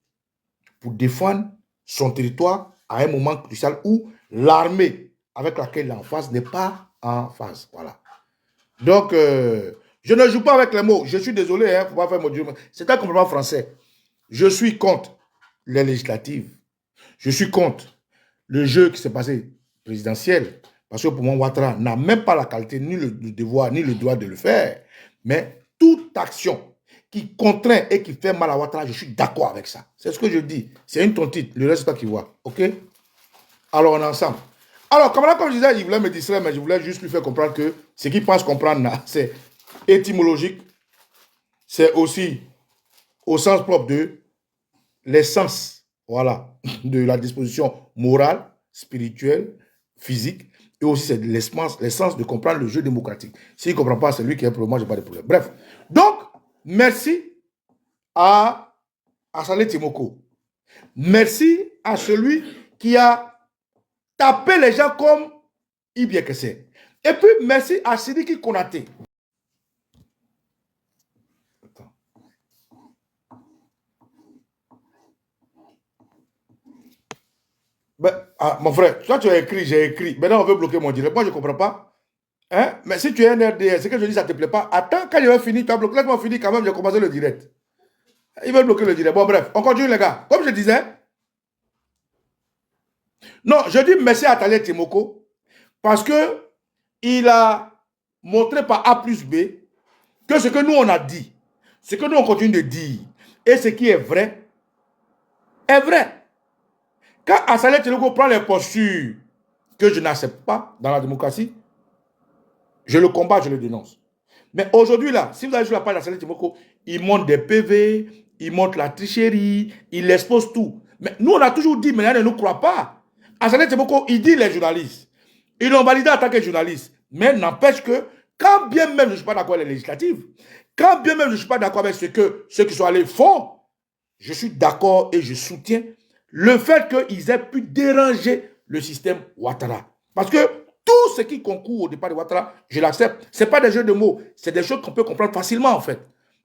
pour défendre son territoire à un moment crucial où l'armée avec laquelle il est en face n'est pas en face. Voilà. Donc, je ne joue pas avec les mots. Je suis désolé, il ne faut pas faire mon Dieu. C'est un compliment français. Je suis contre les législatives. Je suis contre le jeu qui s'est passé présidentiel. Parce que pour moi, Ouattara n'a même pas la qualité, ni le devoir, ni le droit de le faire. Mais toute action qui contraint et qui fait mal à Ouattara, je suis d'accord avec ça. C'est ce que je dis. C'est une tontite. Le reste, c'est toi qui vois. OK? Alors, on est ensemble. Alors, comme je disais, il voulait me distraire, mais je voulais juste lui faire comprendre que ce qu'il pense comprendre, c'est étymologique. C'est aussi au sens propre de l'essence, voilà, de la disposition morale, spirituelle, physique, et aussi c'est l'essence de comprendre le jeu démocratique. S'il ne comprend pas, c'est lui qui a un problème, moi je n'ai pas de problème. Bref, donc, merci à Saleh Timoko. Merci à celui qui a tapé les gens comme Ibia Kessé. Et puis, merci à Sidiki Konaté. Ben, mon frère, toi tu as écrit, j'ai écrit. Maintenant on veut bloquer mon direct. Moi je ne comprends pas. Hein? Mais si tu es un RDS, c'est que je dis ça ne te plaît pas. Attends, quand il va finir, tu as bloqué. Laisse-moi finir quand même, j'ai commencé le direct. Ils veulent bloquer le direct. Bon, bref, on continue les gars. Comme je disais, non, je dis merci à Saleh Timoko parce que il a montré par A plus B que ce que nous on a dit, ce que nous on continue de dire et ce qui est vrai. Quand Saleh Timoko prend les postures que je n'accepte pas dans la démocratie, je le combat, je le dénonce. Mais aujourd'hui, là, si vous allez sur la page de Saleh Timoko, il montre des PV, il montre la tricherie, il expose tout. Mais nous, on a toujours dit, mais il ne nous croit pas. Saleh Timoko, il dit les journalistes. Ils l'ont validé en tant que journaliste. Mais n'empêche que, quand bien même je ne suis pas d'accord avec les législatives, quand bien même je ne suis pas d'accord avec ce que ceux qui sont allés font, je suis d'accord et je soutiens le fait qu'ils aient pu déranger le système Ouattara. Parce que tout ce qui concourt au départ de Ouattara, je l'accepte. Ce n'est pas des jeux de mots, c'est des choses qu'on peut comprendre facilement en fait.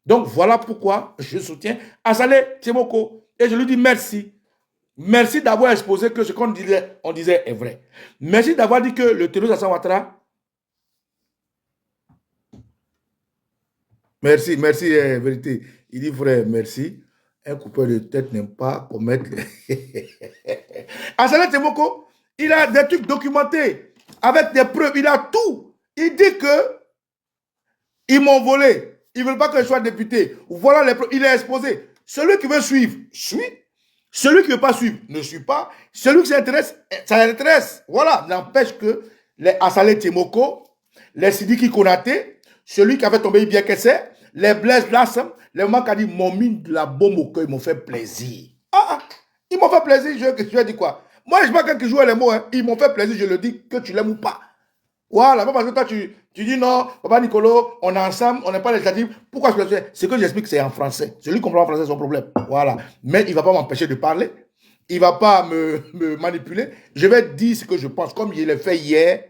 Donc voilà pourquoi je soutiens Saleh Timoko. Et je lui dis merci. Merci d'avoir exposé que ce qu'on disait est vrai. Merci d'avoir dit que le terroriste Hassan Ouattara... Merci, vérité. Il dit frère, merci. Un coupeur de tête n'aime pas commettre... Saleh Timoko, il a des trucs documentés, avec des preuves, il a tout. Il dit que ils m'ont volé, ils ne veulent pas que je sois député. Voilà les preuves, il est exposé. Celui qui veut suivre, suit. Celui qui ne veut pas suivre, ne suit pas. Celui qui s'intéresse, ça l'intéresse. Voilà, n'empêche que les Saleh Timoko, les Sidiki Konaté, celui qui avait tombé Ibia Kessé, les Blaise Blassem, les gens qui ont dit, m'ont mis de la bombe au cœur, ils m'ont fait plaisir. Ils m'ont fait plaisir, je dis quoi? Moi, je ne sais pas qui joue les mots, hein. Ils m'ont fait plaisir, je le dis, que tu l'aimes ou pas. Voilà, parce que toi, tu dis non, papa Nicolo, on est ensemble, on n'est pas législatif. Pourquoi je le fais? Ce que j'explique, c'est en français. Celui qui comprend en français, c'est son problème. Voilà. Mais il ne va pas m'empêcher de parler. Il ne va pas me manipuler. Je vais dire ce que je pense, comme je l'ai fait hier,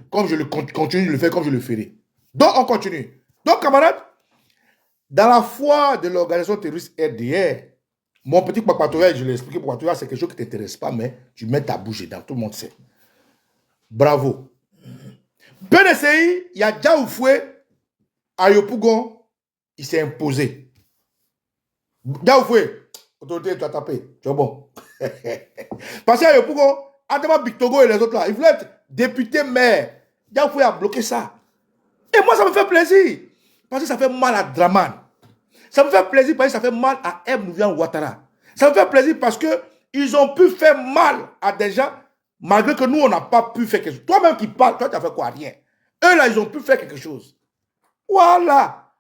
comme je continue de le faire, comme je le ferai. Donc, on continue. Donc, camarades, dans la foi de l'organisation terroriste RDR, mon petit Papatoya, je l'ai expliqué, Papatoya, c'est quelque chose qui ne t'intéresse pas, mais tu mets ta bouche dedans, tout le monde sait. Bravo. PDCI, il y a Djaoufoué, à Yopougon, il s'est imposé. Diaoufoué, autorité, tu as tapé. Tu es bon. Parce que pourquoi Adama Bictogo et les autres là, ils voulaient être députés maire. Diaoufoué a bloqué ça. Et moi, ça me fait plaisir. Parce que ça fait mal à Draman. Ça me fait plaisir parce que ça fait mal à M. Nouvian Ouattara. Ça me fait plaisir parce qu'ils ont pu faire mal à des gens, malgré que nous, on n'a pas pu faire quelque chose. Toi-même qui parles, toi, tu as fait quoi? Rien. Eux, là, ils ont pu faire quelque chose. Voilà.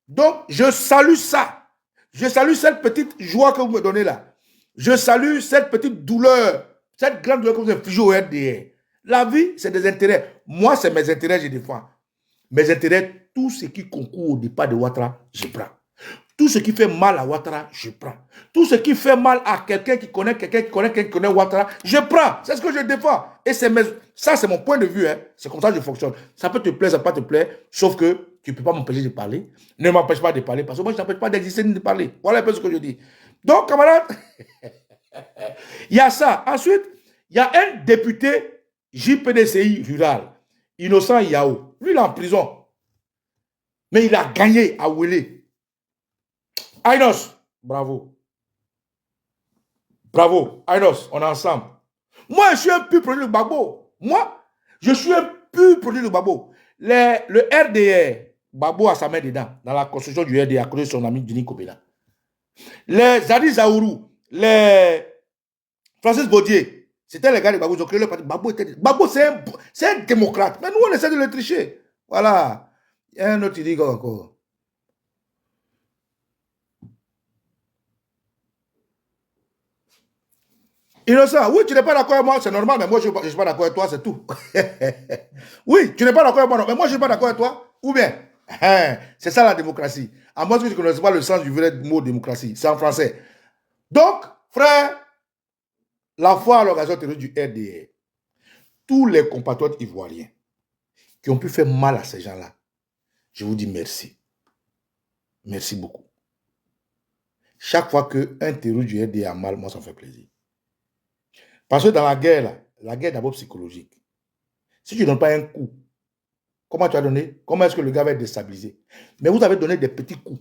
Donc, je salue ça. Je salue cette petite joie que vous me donnez là. Je salue cette petite douleur, cette grande douleur que vous infligez au RDR. La vie, c'est des intérêts. Moi, c'est mes intérêts, je défends. Mes intérêts, tout ce qui concourt au départ de Ouattara, je prends. Tout ce qui fait mal à Ouattara, je prends. Tout ce qui fait mal à quelqu'un qui connaît Ouattara, je prends. C'est ce que je défends. Et ça, c'est mon point de vue. Hein. C'est comme ça que je fonctionne. Ça peut te plaire, ça peut pas te plaire, sauf que tu ne peux pas m'empêcher de parler. Ne m'empêche pas de parler, parce que moi, je ne t'empêche pas d'exister ni de parler. Voilà un peu ce que je dis. Donc, camarades, il y a ça. Ensuite, il y a un député JPDCI rural, Innocent Yao. Lui, il est en prison. Mais il a gagné à Ouélé. Ainos, bravo. Bravo. Ainos, on est ensemble. Moi, je suis un pur produit de Gbagbo. Moi, je suis un pur produit de Gbagbo. Le RDR, Gbagbo a sa main dedans, dans la construction du RDR, à côté de son ami Dini Kobela. Les Zadi Zaourou, les Francis Baudier, c'était les gars de Gbagbo, ils ont créé le parti. Gbagbo, c'est un démocrate. Mais nous, on essaie de le tricher. Voilà. Il y a un autre qui dit encore. Innocent, oui, tu n'es pas d'accord avec moi, c'est normal, mais moi, je ne suis pas d'accord avec toi, c'est tout. Oui, tu n'es pas d'accord avec moi, mais moi, je ne suis pas d'accord avec toi. Ou bien, c'est ça la démocratie. À moins que tu ne connaisses pas le sens du vrai mot démocratie, c'est en français. Donc, frère, la foi à l'organisation terroriste du RDR, tous les compatriotes ivoiriens qui ont pu faire mal à ces gens-là, je vous dis merci. Merci beaucoup. Chaque fois qu'un terroriste du RDR a mal, moi, ça me fait plaisir. Parce que dans la guerre d'abord psychologique. Si tu ne donnes pas un coup, comment tu as donné? Comment est-ce que le gars va être déstabilisé? Mais vous avez donné des petits coups.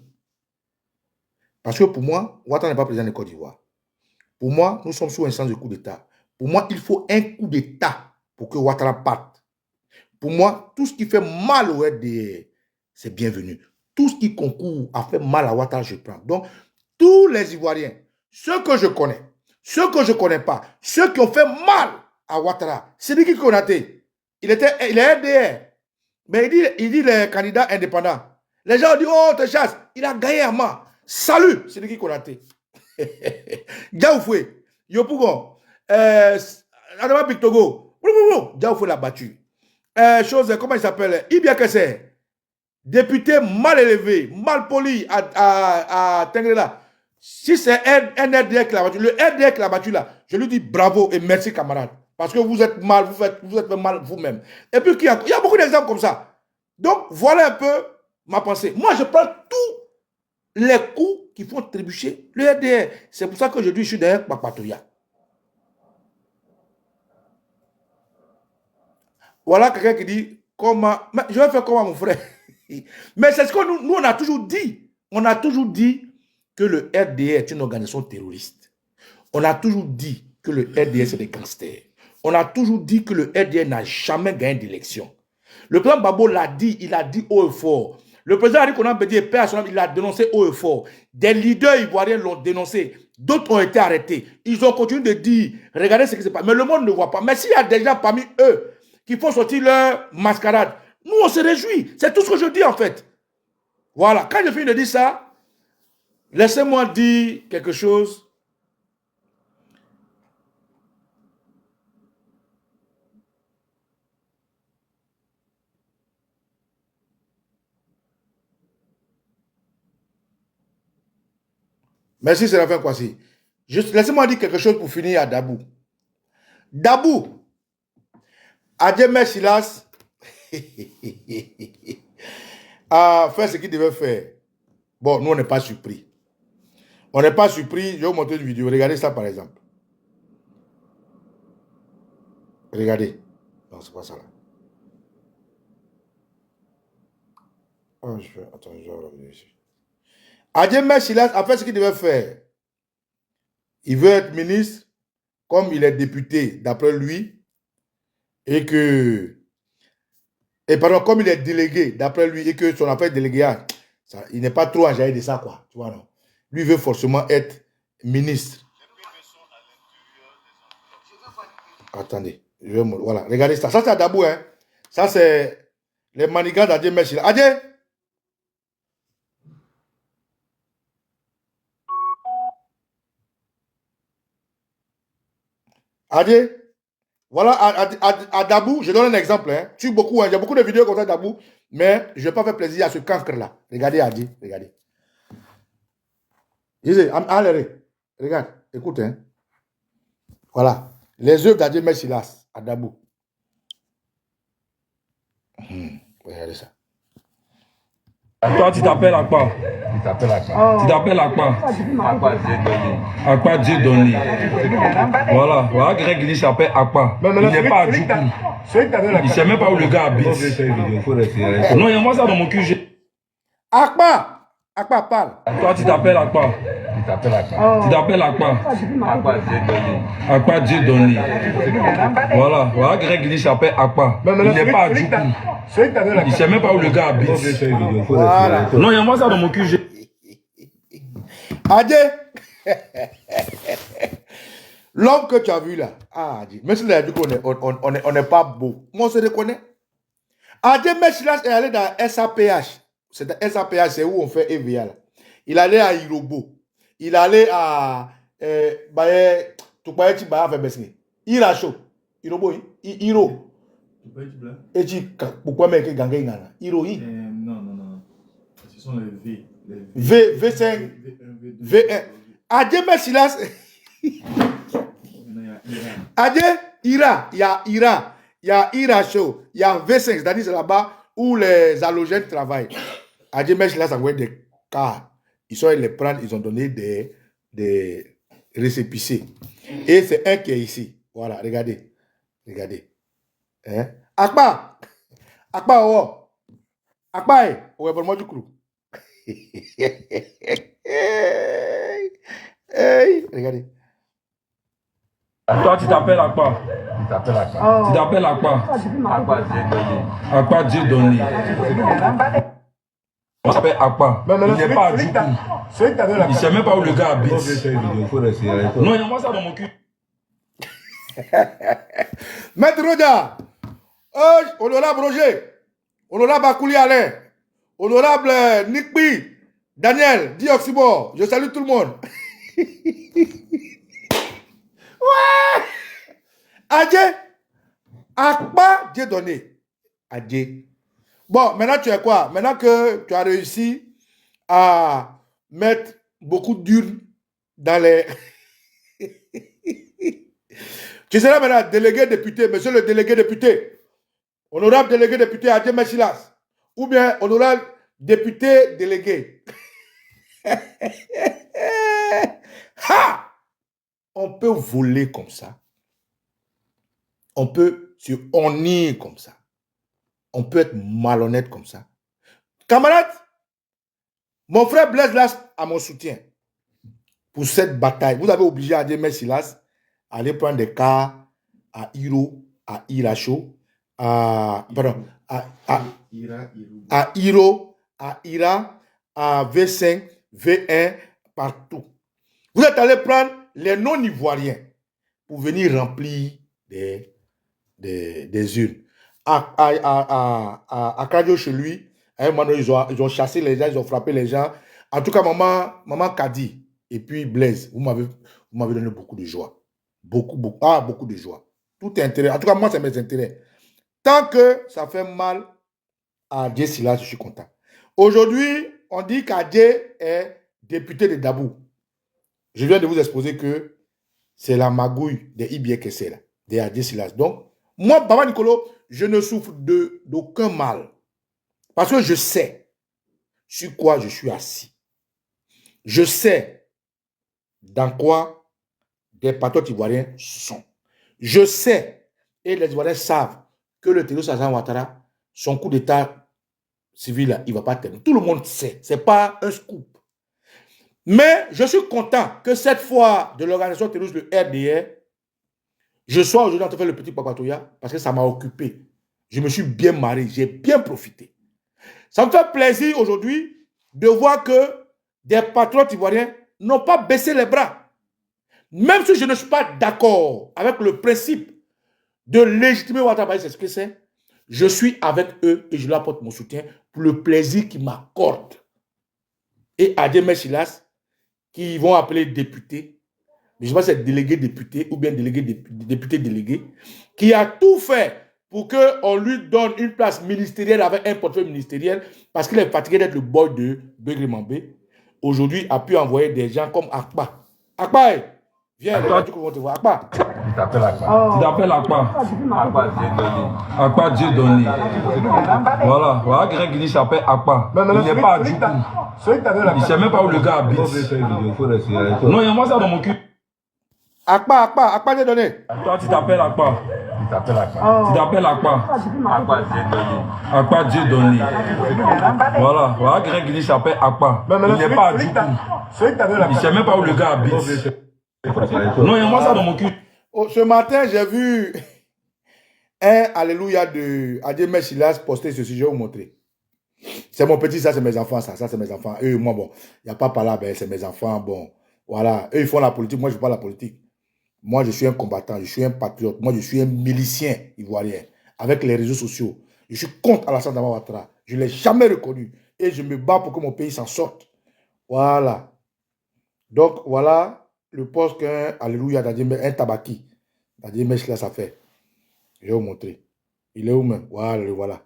Parce que pour moi, Ouattara n'est pas président de Côte d'Ivoire. Pour moi, nous sommes sous instance de coup d'État. Pour moi, il faut un coup d'État pour que Ouattara parte. Pour moi, tout ce qui fait mal au RDR, c'est bienvenu. Tout ce qui concourt à faire mal à Ouattara, je prends. Donc, tous les Ivoiriens, ceux que je connais, ceux que je ne connais pas, ceux qui ont fait mal à Ouattara, c'est lui qui Konaté. Il est RDR. Mais il dit les candidats indépendants. Les gens ont dit, oh, te chasse. Il a gagné à moi. Salut, c'est lui qui Konaté. Diaoufoué, Yopougon, Adama Bictogo, Diaoufoué l'a battu. Comment il s'appelle? Ibia Kesse, député mal élevé, mal poli à Tengrela. Si c'est un RDR qui l'a battu, le RDR qui l'a battu là, je lui dis bravo et merci camarade. Parce que vous êtes mal, vous êtes mal vous-même. Et puis, il y a beaucoup d'exemples comme ça. Donc, voilà un peu ma pensée. Moi, je prends tous les coups qui font trébucher le RDR. C'est pour ça que je dis je suis derrière Papatoya. Voilà quelqu'un qui dit, comment, je vais faire comment mon frère? Mais c'est ce que nous on a toujours dit. On a toujours dit que le RDR est une organisation terroriste. On a toujours dit que le RDR c'est des gangsters. On a toujours dit que le RDR n'a jamais gagné d'élection. Le président Gbagbo l'a dit, il a dit haut et fort. Le président Ari Konan Bédié, père à son âme, il l'a dénoncé haut et fort. Des leaders ivoiriens l'ont dénoncé. D'autres ont été arrêtés. Ils ont continué de dire, regardez ce qui se passe. Mais le monde ne voit pas. Mais s'il y a des gens parmi eux qui font sortir leur mascarade, nous on se réjouit. C'est tout ce que je dis en fait. Voilà. Quand je finis de dire ça, laissez-moi dire quelque chose. Merci, c'est la fin, Kwasi. Laissez-moi dire quelque chose pour finir à Dabou. Dabou, Adjemé Silas a fait ce qu'il devait faire. Bon, nous, on n'est pas surpris. On n'est pas surpris. Je vais vous montrer une vidéo. Regardez ça, par exemple. Regardez. Non, c'est pas ça, là. Oh, attends, je vais revenir ici. Adjemé Silas a fait ce qu'il devait faire. Il veut être ministre, comme il est député, d'après lui, et que... Et pardon, comme il est délégué, d'après lui, et que son affaire délégué, il n'est pas trop enjaillé de ça, quoi. Tu vois, non? Lui veut forcément être ministre. Attendez, voilà, regardez ça. Ça, c'est Adabou, hein. Ça, c'est les manigances d'Adjemé Silas. Adjé! Adjé! Voilà, à Dabou, je donne un exemple. Hein. Tu beaucoup, hein, j'ai beaucoup de vidéos comme ça, Dabou, mais je ne vais pas faire plaisir à ce cancre-là. Regardez, Adi, regardez. Allez, regarde, écoute. Hein. Voilà, les œuvres d'Adi Messilas, à Dabou. Regardez ça. Toi, tu t'appelles Akpa. Tu t'appelles Akpa. Tu t'appelles Akpa. Akpa Dieu donné. Voilà. Voilà quelqu'un qui dit s'appelle Akpa. Il n'est pas à Djoukou. Il ne sait même pas où le gars habite. Non, il y a moi ça dans mon QG. Akpa! Akpa parle. Toi, tu t'appelles Akpa. Tu t'appelles Akpa. Tu t'appelles Akpa. Akpa Dieu donné. Akpa Dieu donné. Voilà. Voilà quelqu'un qui dit s'appelle Akpa. Il n'est pas à Djoukou. Il ne sait même pas où le gars habite. Voilà. Non, il y a moi ça dans mon QG. Adjé! L'homme que tu as vu là, Adjé, même si on n'est pas beau, moi on se reconnaît. Adjé Messilas est allé dans SAPH. SAPH, c'est où on fait EVA là. Il allait à Irobo. Il allait à Iracho. Irobo, Iro. Et tu pourquoi mec gangé ngana? Iro. Non. Ce sont les V. V5. V1. Adjé Messilas. Adjé, Ira. Il y a Ira. Il y a Iracho. Il y a V5. C'est-à-dire c'est là-bas où les halogènes travaillent. Adjé Messilas a envoyé des cas. Ils sont allés les prendre. Ils ont donné des récépissés. Et c'est un qui est ici. Voilà, regardez. Regardez. Hein? Akpa! Akpa, oh! Akpa, ouais, pour moi du coup. Hey, regardez. Toi, tu t'appelles Akpa. Tu t'appelles Akpa. Tu t'appelles Akpa. Akpa Dieu donné. On s'appelle Akpa. Il n'est pas à Djoukou. Il ne sait même pas où le gars habite. Non, il y a moi ça dans mon cul. Maître Rodia, honorable Roger, honorable Bakouli Alain, honorable Nikbi, Daniel, Dioxybor, je salue tout le monde. Ouais! Adjé, Akpa, Dieu donné. Adjé. Bon, maintenant tu es quoi? Maintenant que tu as réussi à mettre beaucoup d'urnes dans les... Tu seras maintenant délégué député, monsieur le délégué député, honorable délégué député Adjé Messilas, ou bien honorable député délégué. Ha! On peut voler comme ça. On peut se honnir comme ça. On peut être malhonnête comme ça. Camarades, mon frère Blaise Las a mon soutien pour cette bataille. Vous avez obligé Adjé Messilas à aller prendre des cas à Iro, à Iracho, à Iro, à Ira, à V5, V1, partout. Vous êtes allé prendre les non-ivoiriens pour venir remplir des urnes. À Kadio, chez lui, à un moment donné, ils ont chassé les gens, ils ont frappé les gens. En tout cas, maman Kadi et puis Blaise, vous m'avez donné beaucoup de joie. Beaucoup de joie. Tout est intérêt. En tout cas, moi, c'est mes intérêts. Tant que ça fait mal à Adjé Silas, je suis content. Aujourd'hui, on dit qu'Adjé est député de Dabou. Je viens de vous exposer que c'est la magouille des Ibié Kessé, là, de Adjé Silas. Donc, moi, Baba Nicolo, je ne souffre d'aucun mal. Parce que je sais sur quoi je suis assis. Je sais dans quoi des patriotes ivoiriens sont. Je sais, et les Ivoiriens savent, que le Théodore Sassane Ouattara, son coup d'état civil, là, il ne va pas terminer. Tout le monde sait. Ce n'est pas un scoop. Mais je suis content que cette fois de l'organisation terroriste, le RDR, je sois aujourd'hui en train de faire le petit papatoya parce que ça m'a occupé. Je me suis bien marré, j'ai bien profité. Ça me fait plaisir aujourd'hui de voir que des patriotes ivoiriens n'ont pas baissé les bras. Même si je ne suis pas d'accord avec le principe de légitimer Ouattara, c'est ce que c'est, je suis avec eux et je leur apporte mon soutien pour le plaisir qu'ils m'accordent. Et Adjemé Silas, qui vont appeler député, je ne sais pas si c'est délégué député ou bien député délégué, qui a tout fait pour qu'on lui donne une place ministérielle avec un portefeuille ministériel parce qu'il est fatigué d'être le boy de Begremambé. Aujourd'hui, a pu envoyer des gens comme Akpa. Akpa, viens, tu comment te voir. Akpa. Tu t'appelles Akpa. Akpa Dieu donné. Voilà, voilà quelqu'un qui dit s'appelle Akpa. Il n'est pas à Djoukou. Il ne sait même pas où le gars habite. Non, il y a moi ça dans mon cul. Akpa Dieu donné. Toi, tu t'appelles Akpa. Tu t'appelles Akpa. Akpa Dieu donné. Voilà, voilà quelqu'un qui dit s'appelle Akpa. Il n'est pas à Djoukou. Il ne sait même pas où le gars habite. Non, il y a moi ça dans mon cul. Oh, ce matin, j'ai vu un Alléluia de Adjemé Silas poster ceci, je vais vous montrer. C'est mon petit, ça c'est mes enfants, ça c'est mes enfants. Eux, moi, bon, il n'y a pas par là, ben, c'est mes enfants, bon, voilà. Eux, ils font la politique, moi, je ne fais pas la politique. Moi, je suis un combattant, je suis un patriote, moi, je suis un milicien ivoirien, avec les réseaux sociaux. Je suis contre Alassane Dramane Ouattara. Je ne l'ai jamais reconnu. Et je me bats pour que mon pays s'en sorte. Voilà. Donc, voilà le poste qu'un Alléluia d'Adjemé, un tabaki d'Adjemé Silas a fait. Je vais vous montrer. Il est où même? Voilà, le voilà.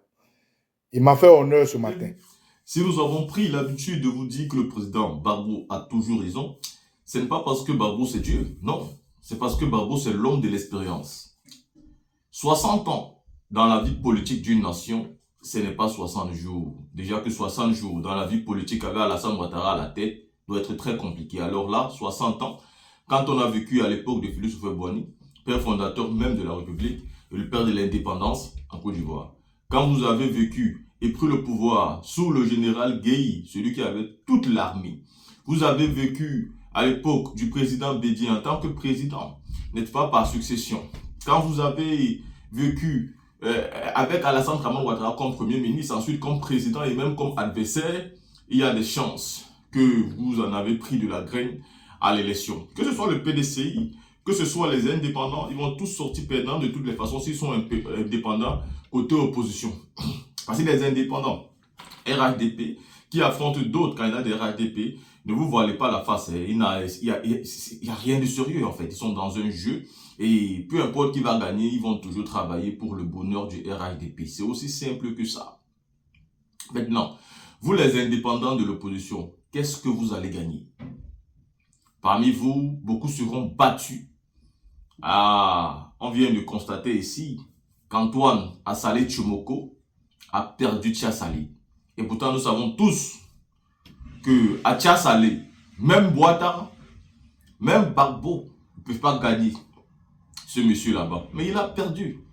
Il m'a fait honneur ce matin. Si nous avons pris l'habitude de vous dire que le président Gbagbo a toujours raison, ce n'est pas parce que Gbagbo c'est Dieu, non. C'est parce que Gbagbo c'est l'homme de l'expérience. 60 ans dans la vie politique d'une nation, ce n'est pas 60 jours. Déjà que 60 jours dans la vie politique avec Alassane Ouattara à la tête doit être très compliqué. Alors là, 60 ans, quand on a vécu à l'époque de Félix Houphouët-Boigny, père fondateur même de la République, et le père de l'indépendance en Côte d'Ivoire. Quand vous avez vécu et pris le pouvoir sous le général Gueye, celui qui avait toute l'armée, vous avez vécu à l'époque du président Bédié en tant que président, n'êtes pas par succession. Quand vous avez vécu avec Alassane Dramane Ouattara comme premier ministre, ensuite comme président et même comme adversaire, il y a des chances que vous en avez pris de la graine à l'élection. Que ce soit le PDCI, que ce soit les indépendants, ils vont tous sortir perdants de toutes les façons s'ils sont indépendants côté opposition. Parce que les indépendants, RHDP, qui affrontent d'autres candidats de RHDP, ne vous voilez pas la face. Il n'y a rien de sérieux en fait. Ils sont dans un jeu et peu importe qui va gagner, ils vont toujours travailler pour le bonheur du RHDP. C'est aussi simple que ça. Maintenant, vous les indépendants de l'opposition, qu'est-ce que vous allez gagner? Parmi vous, beaucoup seront battus. Ah, on vient de constater ici qu'Antoine Assalé Tchomoko a perdu Tchassali. Et pourtant, nous savons tous que à Tchassali, même Ouattara, même Gbagbo ne peuvent pas gagner ce monsieur là-bas. Mais il a perdu.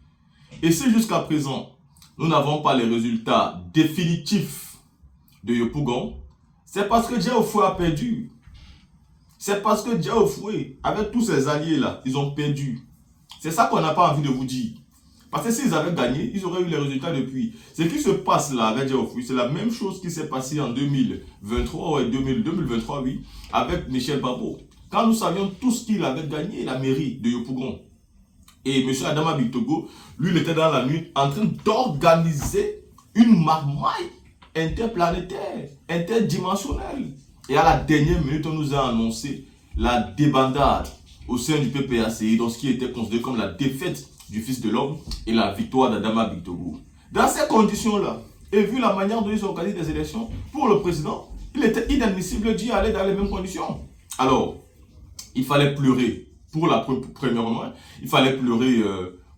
Et si jusqu'à présent, nous n'avons pas les résultats définitifs de Yopougon, c'est parce que Diaoufoué a perdu. C'est parce que Diaoufoué, avec tous ses alliés là, ils ont perdu. C'est ça qu'on n'a pas envie de vous dire. Parce que s'ils avaient gagné, ils auraient eu les résultats depuis. Ce qui se passe là avec Diaoufoué, c'est la même chose qui s'est passé en 2023, ouais, 2023, oui, avec Michel Babo. Quand nous savions tous qu'il avait gagné la mairie de Yopougon. Et M. Adama Bictogo, lui, il était dans la nuit en train d'organiser une marmaille interplanétaire, interdimensionnelle. Et à la dernière minute, on nous a annoncé la débandade au sein du PPACI, dans ce qui était considéré comme la défaite du Fils de l'Homme et la victoire d'Adama Bictogo. Dans ces conditions-là, et vu la manière dont ils organisent des élections, pour le président, il était inadmissible d'y aller dans les mêmes conditions. Alors, il fallait pleurer. Pour la premièrement, il fallait pleurer,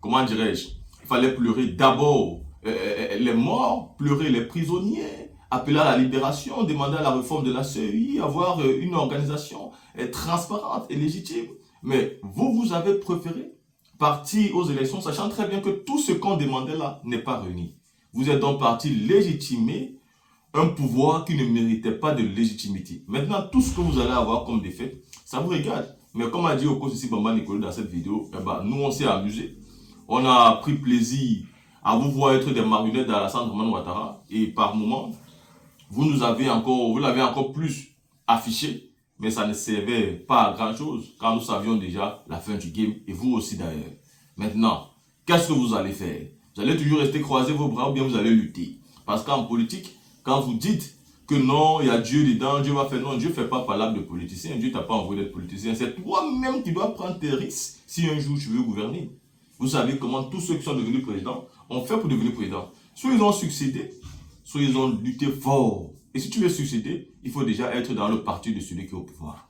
comment dirais-je, il fallait pleurer d'abord les morts, pleurer les prisonniers, appeler à la libération, demander à la réforme de la CEI, avoir une organisation transparente et légitime. Mais vous avez préféré partir aux élections, sachant très bien que tout ce qu'on demandait là n'est pas réuni. Vous êtes donc parti légitimer un pouvoir qui ne méritait pas de légitimité. Maintenant, tout ce que vous allez avoir comme défaite, ça vous regarde. Mais comme a dit Oko Sissi Bamba Nicolas dans cette vidéo, eh ben, nous on s'est amusé. On a pris plaisir à vous voir être des marionnettes d'Alassane Draman Ouattara. Et par moments, vous l'avez encore plus affiché. Mais ça ne servait pas à grand chose. Car nous savions déjà la fin du game. Et vous aussi d'ailleurs. Maintenant, qu'est-ce que vous allez faire? Vous allez toujours rester croiser vos bras ou bien vous allez lutter? Parce qu'en politique, quand vous dites que non, il y a Dieu dedans, Dieu va faire non, Dieu ne fait pas parler de politicien, Dieu t'a pas envoyé d'être politicien. C'est toi-même qui dois prendre tes risques si un jour tu veux gouverner. Vous savez comment tous ceux qui sont devenus présidents ont fait pour devenir président. Soit ils ont succédé, soit ils ont lutté fort. Et si tu veux succéder, il faut déjà être dans le parti de celui qui est au pouvoir.